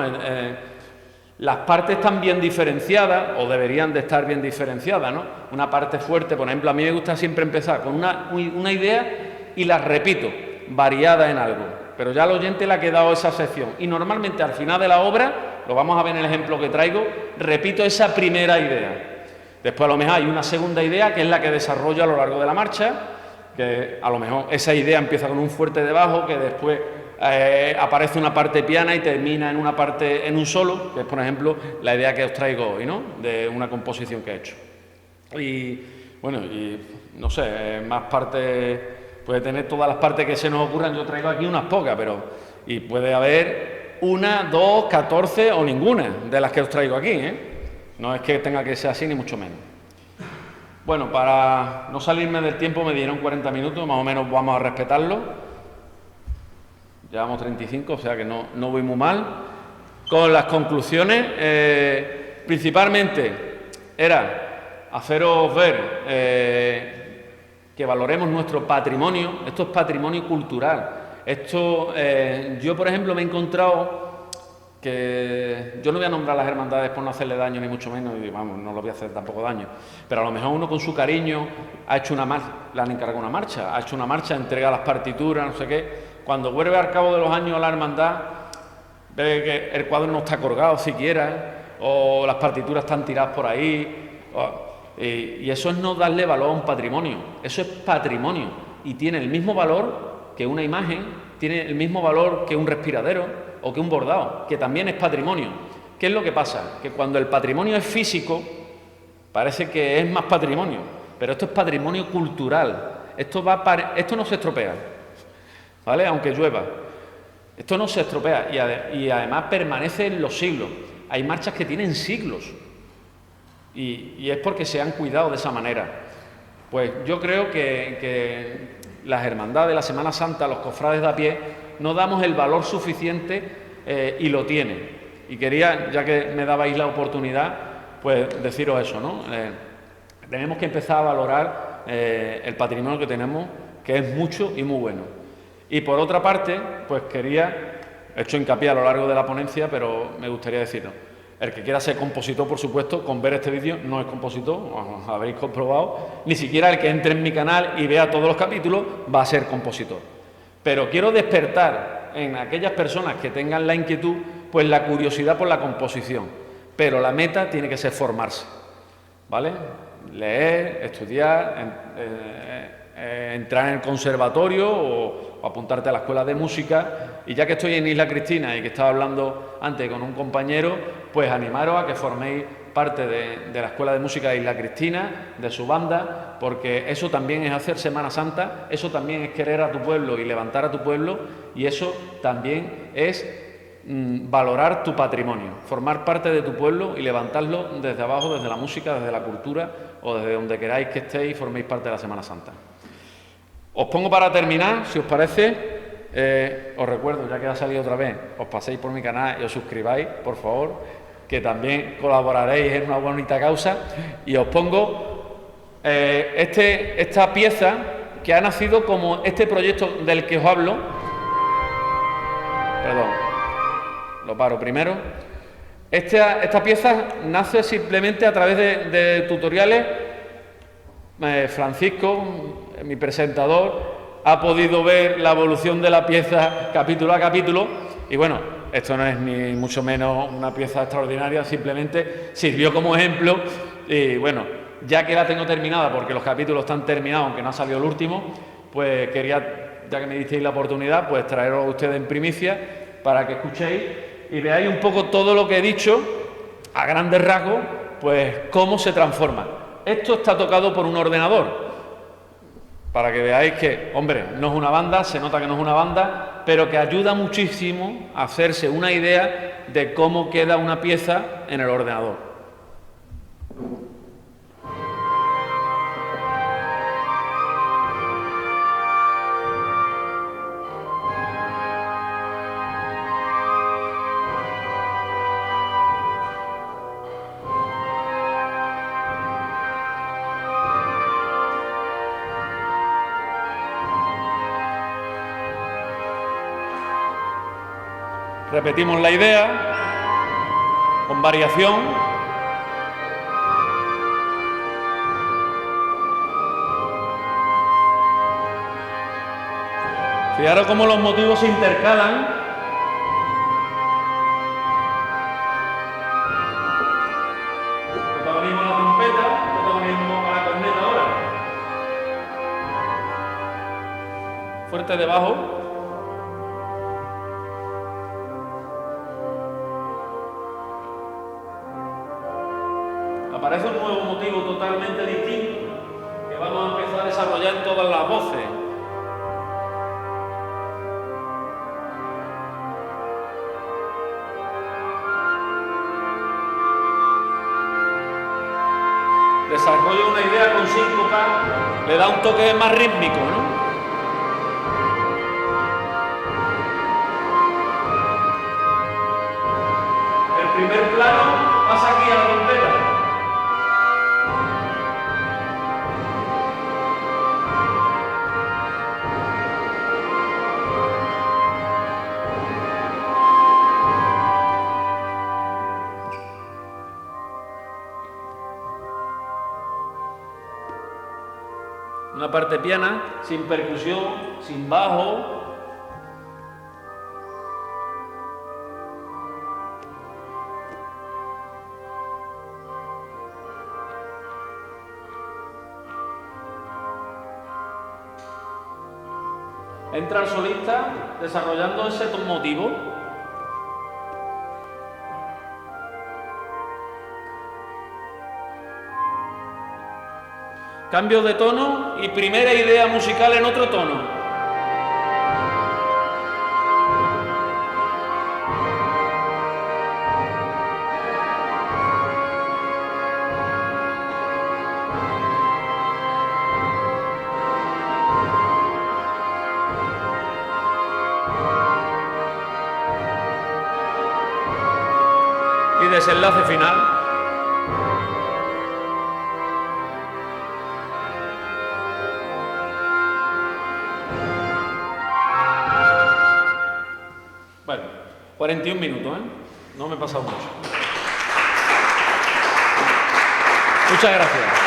Las partes están bien diferenciadas, o deberían de estar bien diferenciadas, ¿no? Una parte fuerte, por ejemplo, a mí me gusta siempre empezar con una idea y la repito, variada en algo, pero ya al oyente le ha quedado esa sección. Y normalmente al final de la obra, lo vamos a ver en el ejemplo que traigo, repito esa primera idea. Después a lo mejor hay una segunda idea que es la que desarrollo a lo largo de la marcha, que a lo mejor esa idea empieza con un fuerte de bajo, que después aparece una parte piana y termina en una parte, en un solo, que es por ejemplo la idea que os traigo hoy, ¿no? De una composición que he hecho. Y bueno, y no sé, más partes, puede tener todas las partes que se nos ocurran, yo traigo aquí unas pocas, y puede haber 1, 2, 14 o ninguna de las que os traigo aquí, ¿eh? No es que tenga que ser así, ni mucho menos. Bueno, para no salirme del tiempo me dieron 40 minutos, más o menos vamos a respetarlo. Llevamos 35, o sea que no voy muy mal. Con las conclusiones, principalmente era haceros ver que valoremos nuestro patrimonio. Esto es patrimonio cultural. Esto, yo por ejemplo me he encontrado que yo no voy a nombrar las hermandades por no hacerle daño ni mucho menos, y vamos, no lo voy a hacer tampoco daño, pero a lo mejor uno con su cariño ha hecho una marcha, le han encargado una marcha, ha hecho una marcha, entrega las partituras, no sé qué, cuando vuelve al cabo de los años a la hermandad, ve que el cuadro no está colgado siquiera, o las partituras están tiradas por ahí, y eso es no darle valor a un patrimonio, eso es patrimonio, y tiene el mismo valor que una imagen, tiene el mismo valor que un respiradero, o que un bordado, que también es patrimonio. ¿Qué es lo que pasa? Que cuando el patrimonio es físico, parece que es más patrimonio, pero esto es patrimonio cultural. Esto no se estropea, ¿vale? Aunque llueva. Esto no se estropea y además permanece en los siglos. Hay marchas que tienen siglos y es porque se han cuidado de esa manera. Pues yo creo que las hermandades, la Semana Santa, los cofrades de a pie, no damos el valor suficiente y lo tienen. Y quería, ya que me dabais la oportunidad, pues deciros eso, ¿no? Tenemos que empezar a valorar el patrimonio que tenemos, que es mucho y muy bueno. Y por otra parte, pues he hecho hincapié a lo largo de la ponencia, pero me gustaría decirlo. El que quiera ser compositor, por supuesto, con ver este vídeo no es compositor, os habréis comprobado. Ni siquiera el que entre en mi canal y vea todos los capítulos va a ser compositor. Pero quiero despertar en aquellas personas que tengan la inquietud, pues la curiosidad por la composición. Pero la meta tiene que ser formarse, ¿vale? Leer, estudiar, entrar en el conservatorio o apuntarte a la escuela de música. Y ya que estoy en Isla Cristina y que estaba hablando antes con un compañero, pues animaros a que forméis parte de la Escuela de Música de Isla Cristina, de su banda, porque eso también es hacer Semana Santa, eso también es querer a tu pueblo y levantar a tu pueblo, y eso también es valorar tu patrimonio, formar parte de tu pueblo y levantarlo desde abajo, desde la música, desde la cultura o desde donde queráis que estéis y forméis parte de la Semana Santa. Os pongo para terminar, si os parece, os recuerdo, ya que ha salido otra vez, os paséis por mi canal y os suscribáis, por favor, que también colaboraréis en una bonita causa, y os pongo esta pieza que ha nacido como este proyecto del que os hablo. Perdón, lo paro primero. Esta pieza nace simplemente a través de tutoriales. Francisco, mi presentador, ha podido ver la evolución de la pieza capítulo a capítulo, y bueno, esto no es ni mucho menos una pieza extraordinaria, simplemente sirvió como ejemplo. Y bueno, ya que la tengo terminada, porque los capítulos están terminados, aunque no ha salido el último, pues quería, ya que me disteis la oportunidad, pues traeros a ustedes en primicia para que escuchéis y veáis un poco todo lo que he dicho, a grandes rasgos, pues cómo se transforma. Esto está tocado por un ordenador, para que veáis que, hombre, no es una banda, se nota que no es una banda, pero que ayuda muchísimo a hacerse una idea de cómo queda una pieza en el ordenador. Repetimos la idea, con variación. Fijaros cómo los motivos se intercalan. Protagonismo a la trompeta, protagonismo a la corneta ahora. Fuerte debajo. Aparece un nuevo motivo totalmente distinto que vamos a empezar a desarrollar en todas las voces. Desarrolla una idea con síncopa, le da un toque más rítmico, ¿no? El primer plano pasa aquí a la trompeta. Una parte piana, sin percusión, sin bajo. Entra el solista desarrollando ese motivo. Cambio de tono y primera idea musical en otro tono. Y desenlace final. Bueno, 41 minutos, ¿eh? No me he pasado mucho. Muchas gracias.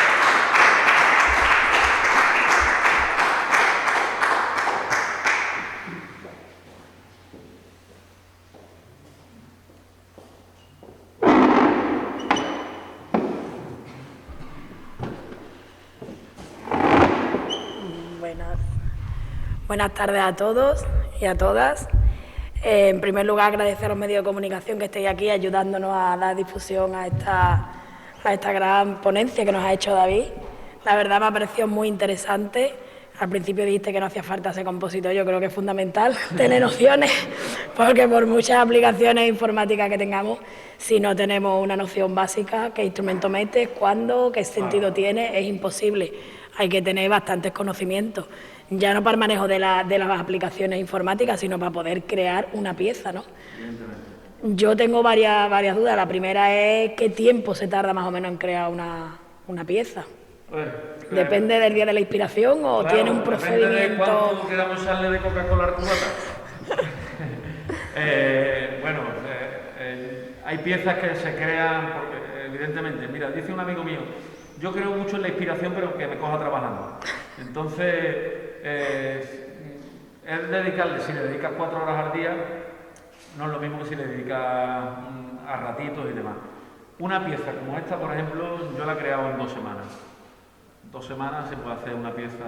Buenas tardes a todos y a todas. En primer lugar, agradecer a los medios de comunicación que estéis aquí ayudándonos a dar difusión a esta gran ponencia que nos ha hecho David. La verdad me ha parecido muy interesante. Al principio dijiste que no hacía falta ser compositor, yo creo que es fundamental tener nociones, porque por muchas aplicaciones informáticas que tengamos, si no tenemos una noción básica, qué instrumento metes, cuándo, qué sentido tiene, es imposible. Hay que tener bastantes conocimientos, ya no para el manejo de las aplicaciones informáticas, sino para poder crear una pieza, ¿no? Yo tengo varias dudas. La primera es qué tiempo se tarda más o menos en crear una pieza. ¿Depende del día de la inspiración o claro, tiene un procedimiento? Depende de cuánto queramos echarle de Coca-Cola al cubata. Hay piezas que se crean, porque, evidentemente, mira, dice un amigo mío, yo creo mucho en la inspiración, pero que me coja trabajando. Entonces, es dedicarle, si le dedicas 4 horas al día, no es lo mismo que si le dedicas a ratitos y demás. Una pieza como esta, por ejemplo, yo la he creado en 2 semanas. 2 semanas se puede hacer una pieza,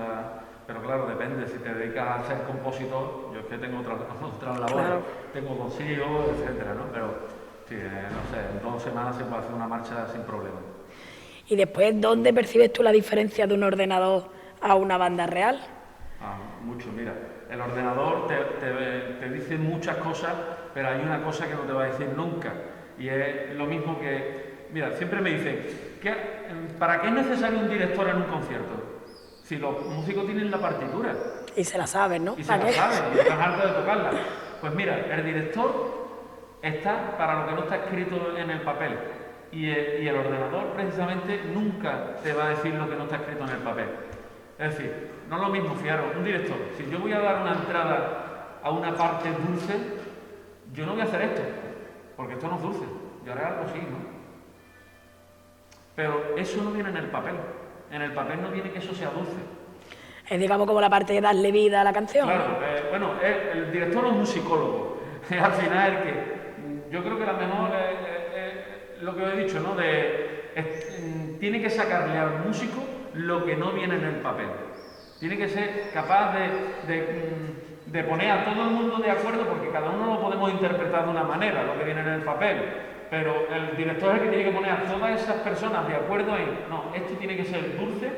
pero claro, depende, si te dedicas a ser compositor, yo es que tengo otras labores, claro. Tengo 2 hijos, etcétera, ¿no? Pero, sí, no sé, en 2 semanas se puede hacer una marcha sin problema. Y después, ¿dónde percibes tú la diferencia de un ordenador a una banda real? Mucho, mira, el ordenador te dice muchas cosas, pero hay una cosa que no te va a decir nunca, y es lo mismo que, mira, siempre me dicen, ¿para qué es necesario un director en un concierto? Si los músicos tienen la partitura. Y se la saben, ¿no? Y se la saben, y están hartos de tocarla. Pues mira, el director está para lo que no está escrito en el papel. Y el ordenador, precisamente, nunca te va a decir lo que no está escrito en el papel. Es decir, no es lo mismo, fijaros, un director, si yo voy a dar una entrada a una parte dulce, yo no voy a hacer esto, porque esto no es dulce. Yo haré algo así, ¿no? Pero eso no viene en el papel. En el papel no viene que eso sea dulce. Es, digamos, como la parte de darle vida a la canción. Claro, el director es un psicólogo. Al final, el que yo creo que la mejor lo que os he dicho, ¿no? Tiene que sacarle al músico lo que no viene en el papel. Tiene que ser capaz de poner a todo el mundo de acuerdo, porque cada uno lo podemos interpretar de una manera, lo que viene en el papel. Pero el director es el que tiene que poner a todas esas personas de acuerdo en, no, esto tiene que ser dulce,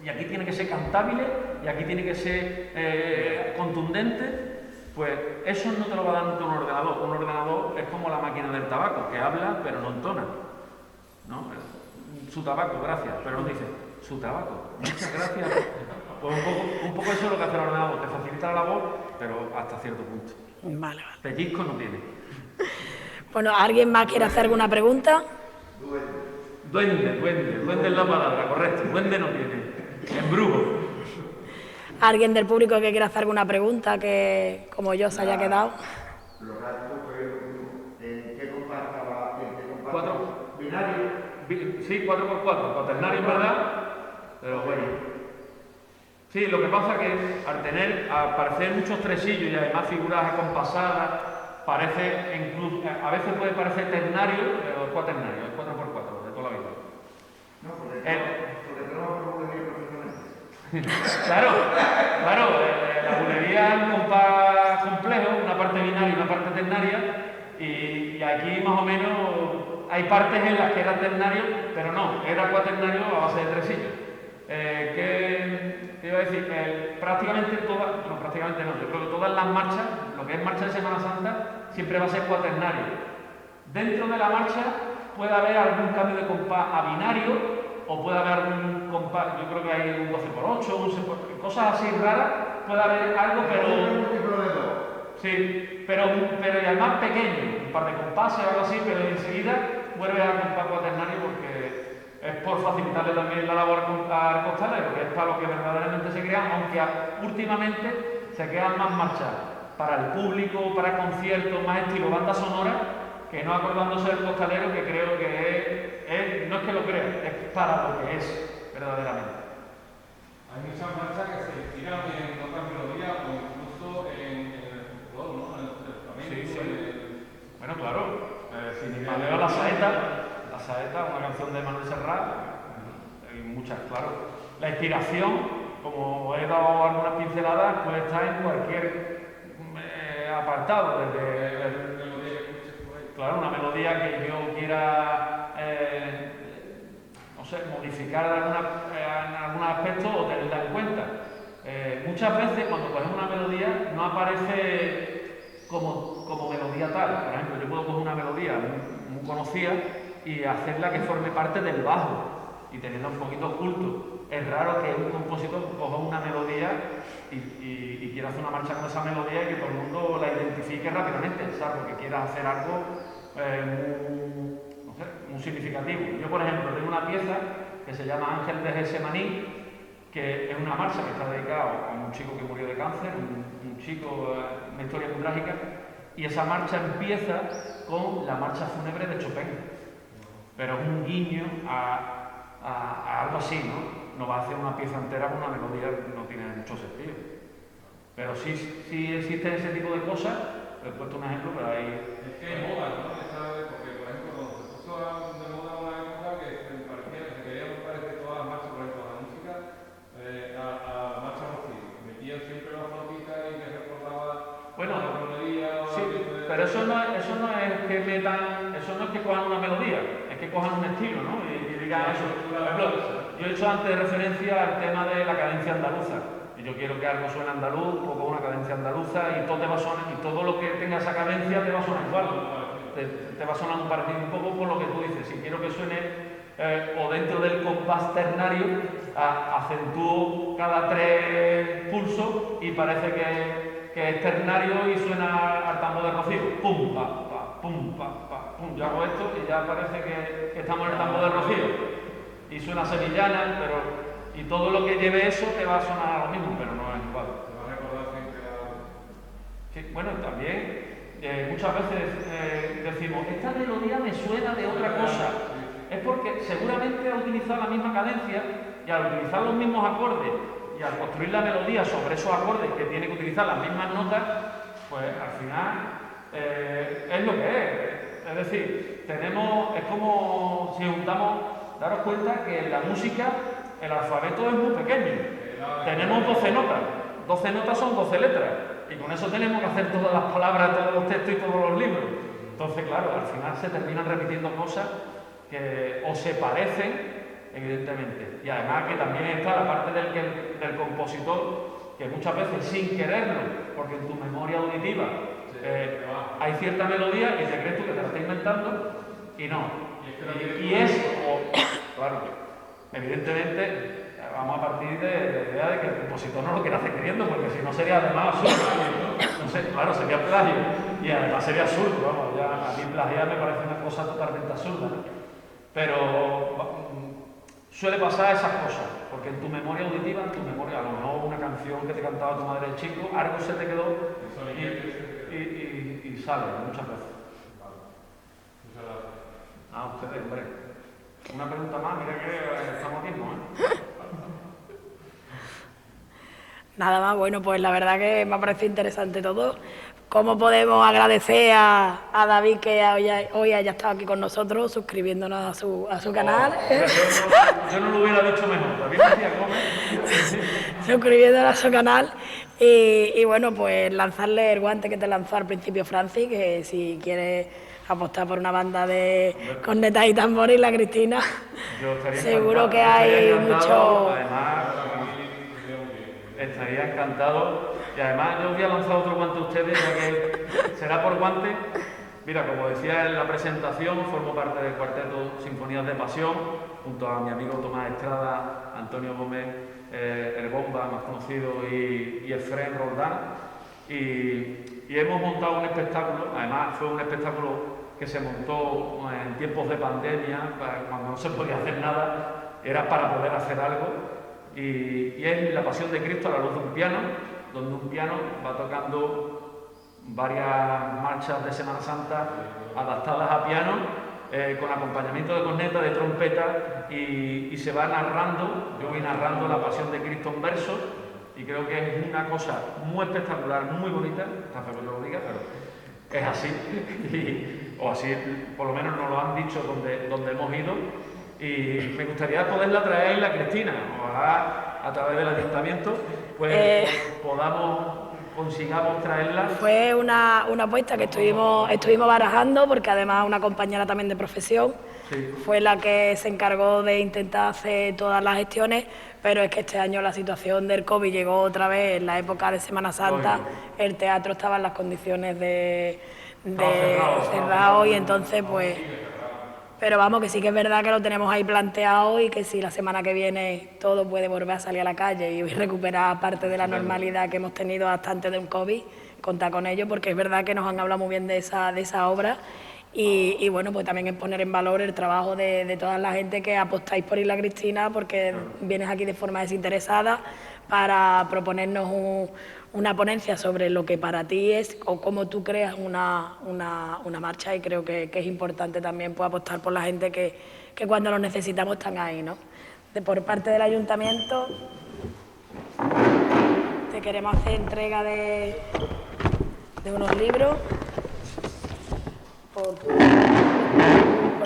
y aquí tiene que ser cantable, y aquí tiene que ser contundente. Pues eso no te lo va a dar nunca un ordenador. Un ordenador es como la máquina del tabaco, que habla pero no entona, ¿no? Su tabaco, gracias, pero no dice su tabaco, muchas gracias. Pues un poco eso es lo que hace el ordenador, te facilita la labor, pero hasta cierto punto. Vale. Pellizco no tiene. Bueno, ¿alguien más quiere hacer alguna pregunta? Duende es la palabra, correcto. Duende no tiene, embrujo. ¿Alguien del público que quiera hacer alguna pregunta que, como yo, se haya quedado? Los radios, ¿en qué compacta? ¿Binario? Sí, 4x4, cuaternario en verdad, pero bueno. Sí, lo que pasa es que al parecer muchos tresillos y además figuras acompasadas, parece incluso, a veces puede parecer ternario, pero es cuaternario, es 4x4, de toda la vida. No, porque tenemos bulería profesional. Claro, la bulería es un compás complejo, una parte binaria y una parte ternaria, y aquí más o menos hay partes en las que era ternario, pero no, era cuaternario a base de tresillos. ¿Qué iba a decir? Prácticamente todas, no, prácticamente no, yo creo que todas las marchas, lo que es marcha de Semana Santa, siempre va a ser cuaternario. Dentro de la marcha puede haber algún cambio de compás a binario, o puede haber algún compás, yo creo que hay un 12x8, cosas así raras, puede haber algo, pero... Sí, pero además pequeño, un par de compases o algo así, pero enseguida vuelve al compás cuaternario porque es por facilitarle también la labor al costalero, que es para lo que verdaderamente se crean, aunque últimamente se crean más marchas para el público, para conciertos, más estilo banda sonora, que no acordándose del costalero, que creo que no es que lo crea, es para lo que es verdaderamente. Hay muchas marchas que se inspiran en otras melodías o incluso en el folclore, ¿no? En el flamenco. Sí. Bueno, claro. Sin Madero, la saeta, una canción de Manuel Serrat, hay muchas, claro. La inspiración como he dado algunas pinceladas, puede estar en cualquier apartado, claro, una melodía que yo quiera, no sé, modificar en algún aspecto o tenerla en cuenta. Muchas veces cuando cogemos una melodía no aparece como melodía tal. Por ejemplo, yo puedo coger una melodía muy conocida y hacerla que forme parte del bajo y tenerla un poquito oculto. Es raro que un compositor coja una melodía y quiera hacer una marcha con esa melodía y que todo el mundo la identifique rápidamente, salvo que quiera hacer algo muy significativo. Yo, por ejemplo, tengo una pieza que se llama Ángel de Gesemaní, que es una marcha que está dedicada a un chico que murió de cáncer, un chico, una historia muy trágica, y esa marcha empieza con la marcha fúnebre de Chopin, pero es un guiño a algo así, ¿no? No va a hacer una pieza entera con una melodía que no tiene mucho sentido. Pero sí existen ese tipo de cosas, he puesto un ejemplo, pero hay... Es que hay moda, ¿no? Porque, por ejemplo, cuando se puso de moda una época que se querían parecer todas las marchas, por ejemplo, a la música, a marcha Rocío. Metían siempre la flautita y que recordaba la melodía o sí, pero eso no es que metan, eso no es que cojan una melodía, es que cojan un estilo, ¿no? Y digan eso. Por ejemplo, yo he hecho antes referencia al tema de la cadencia andaluza. Y yo quiero que algo suene andaluz, un poco una cadencia andaluza, y todo te va a sonar, y todo lo que tenga esa cadencia te va a sonar igual. Te va a sonar un parecido un poco por lo que tú dices. Si quiero que suene o dentro del compás ternario, acentúo cada 3 pulsos y parece que es ternario y suena al tambor de Rocío. Pum, pa, pa, pum, pa, pa, pum. Yo hago esto y ya parece que estamos en el tambor de Rocío. Y suena sevillana, pero... Y todo lo que lleve eso te va a sonar a lo mismo, pero no es igual. Te va a recordar siempre Sí, bueno, también muchas veces decimos, esta melodía me suena de otra cosa. Es porque seguramente ha utilizado la misma cadencia y al utilizar los mismos acordes y al construir la melodía sobre esos acordes que tiene que utilizar las mismas notas, pues al final es lo que es. Es decir, es como si juntamos... Daros cuenta que en la música el alfabeto es muy pequeño. Tenemos 12 notas. 12 notas son 12 letras. Y con eso tenemos que hacer todas las palabras, todos los textos y todos los libros. Entonces, claro, al final se terminan repitiendo cosas que o se parecen, evidentemente. Y además que también está la parte del compositor, que muchas veces sin quererlo, porque en tu memoria auditiva hay cierta melodía y te crees tú que te la estás inventando y no. Y es, claro, evidentemente vamos a partir de la idea de que el compositor no lo quiere hacer queriendo, porque si no sería además absurdo. No sé, claro, sería plagio y además sería absurdo, vamos, ya a mí plagiar me parece una cosa totalmente absurda, ¿no? Pero suele pasar esas cosas, porque en tu memoria auditiva, en tu memoria, a lo mejor una canción que te cantaba tu madre de chico, algo se te quedó y sale muchas veces. Ustedes, hombre. Una pregunta más, mira que estamos mismos, Nada más, bueno, pues la verdad que me ha parecido interesante todo. ¿Cómo podemos agradecer a David que hoy haya estado aquí con nosotros, suscribiéndonos a su canal? Yo no lo hubiera dicho mejor. David decía cómo. Suscribiéndonos a su canal y bueno, pues lanzarle el guante que te lanzó al principio Francis, que si quieres apostar por una banda de cornetas y tambores, la Cristina, seguro que hay mucho... Además, estaría encantado. Y además yo voy a lanzar otro guante a ustedes, ya que será por guante. Mira, como decía en la presentación, formo parte del cuarteto Sinfonías de Pasión, junto a mi amigo Tomás Estrada, Antonio Gómez, el Bomba, más conocido, y Efrén Roldán. Y hemos montado un espectáculo, además fue un espectáculo que se montó en tiempos de pandemia, cuando no se podía hacer nada, era para poder hacer algo. Y es La Pasión de Cristo a la luz de un piano, donde un piano va tocando varias marchas de Semana Santa adaptadas a piano, con acompañamiento de corneta, de trompeta, y se va narrando. Yo voy narrando La Pasión de Cristo en verso, y creo que es una cosa muy espectacular, muy bonita, está feo que lo diga, pero es así, o así por lo menos nos lo han dicho donde hemos ido, y me gustaría poderla traer a Isla Cristina. Ojalá a través del ayuntamiento, consigamos traerla. Fue una apuesta que estuvimos barajando, porque además una compañera también de profesión fue la que se encargó de intentar hacer todas las gestiones, pero es que este año la situación del COVID llegó otra vez en la época de Semana Santa, el teatro estaba en las condiciones de cerrado y entonces pues... Pero vamos, que sí que es verdad que lo tenemos ahí planteado y que si la semana que viene todo puede volver a salir a la calle y recuperar parte de la normalidad que hemos tenido hasta antes de un COVID, contar con ello, porque es verdad que nos han hablado muy bien de esa obra y bueno, pues también es poner en valor el trabajo de toda la gente que apostáis por Isla Cristina, porque vienes aquí de forma desinteresada para proponernos una ponencia sobre lo que para ti es o cómo tú creas una marcha, y creo que es importante también pues, apostar por la gente que cuando lo necesitamos están ahí, ¿no? Por parte del ayuntamiento te queremos hacer entrega de unos libros por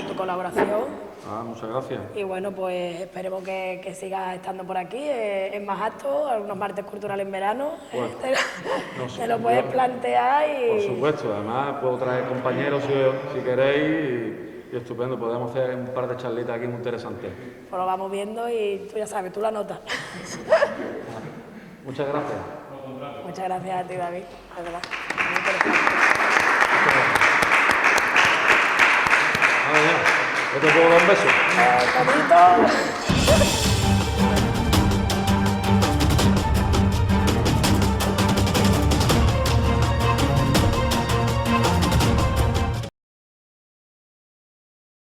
tu colaboración. Muchas gracias. Y bueno, pues esperemos que sigas estando por aquí en más actos, algunos martes culturales en verano. Te lo puedes plantear y... Por supuesto, además puedo traer compañeros si queréis y estupendo, podemos hacer un par de charlitas aquí muy interesantes. Pues lo vamos viendo y tú ya sabes, tú la notas. Muchas gracias. Muchas gracias a ti, David, la verdad. ¿Yo te puedo dar un beso? Bonito.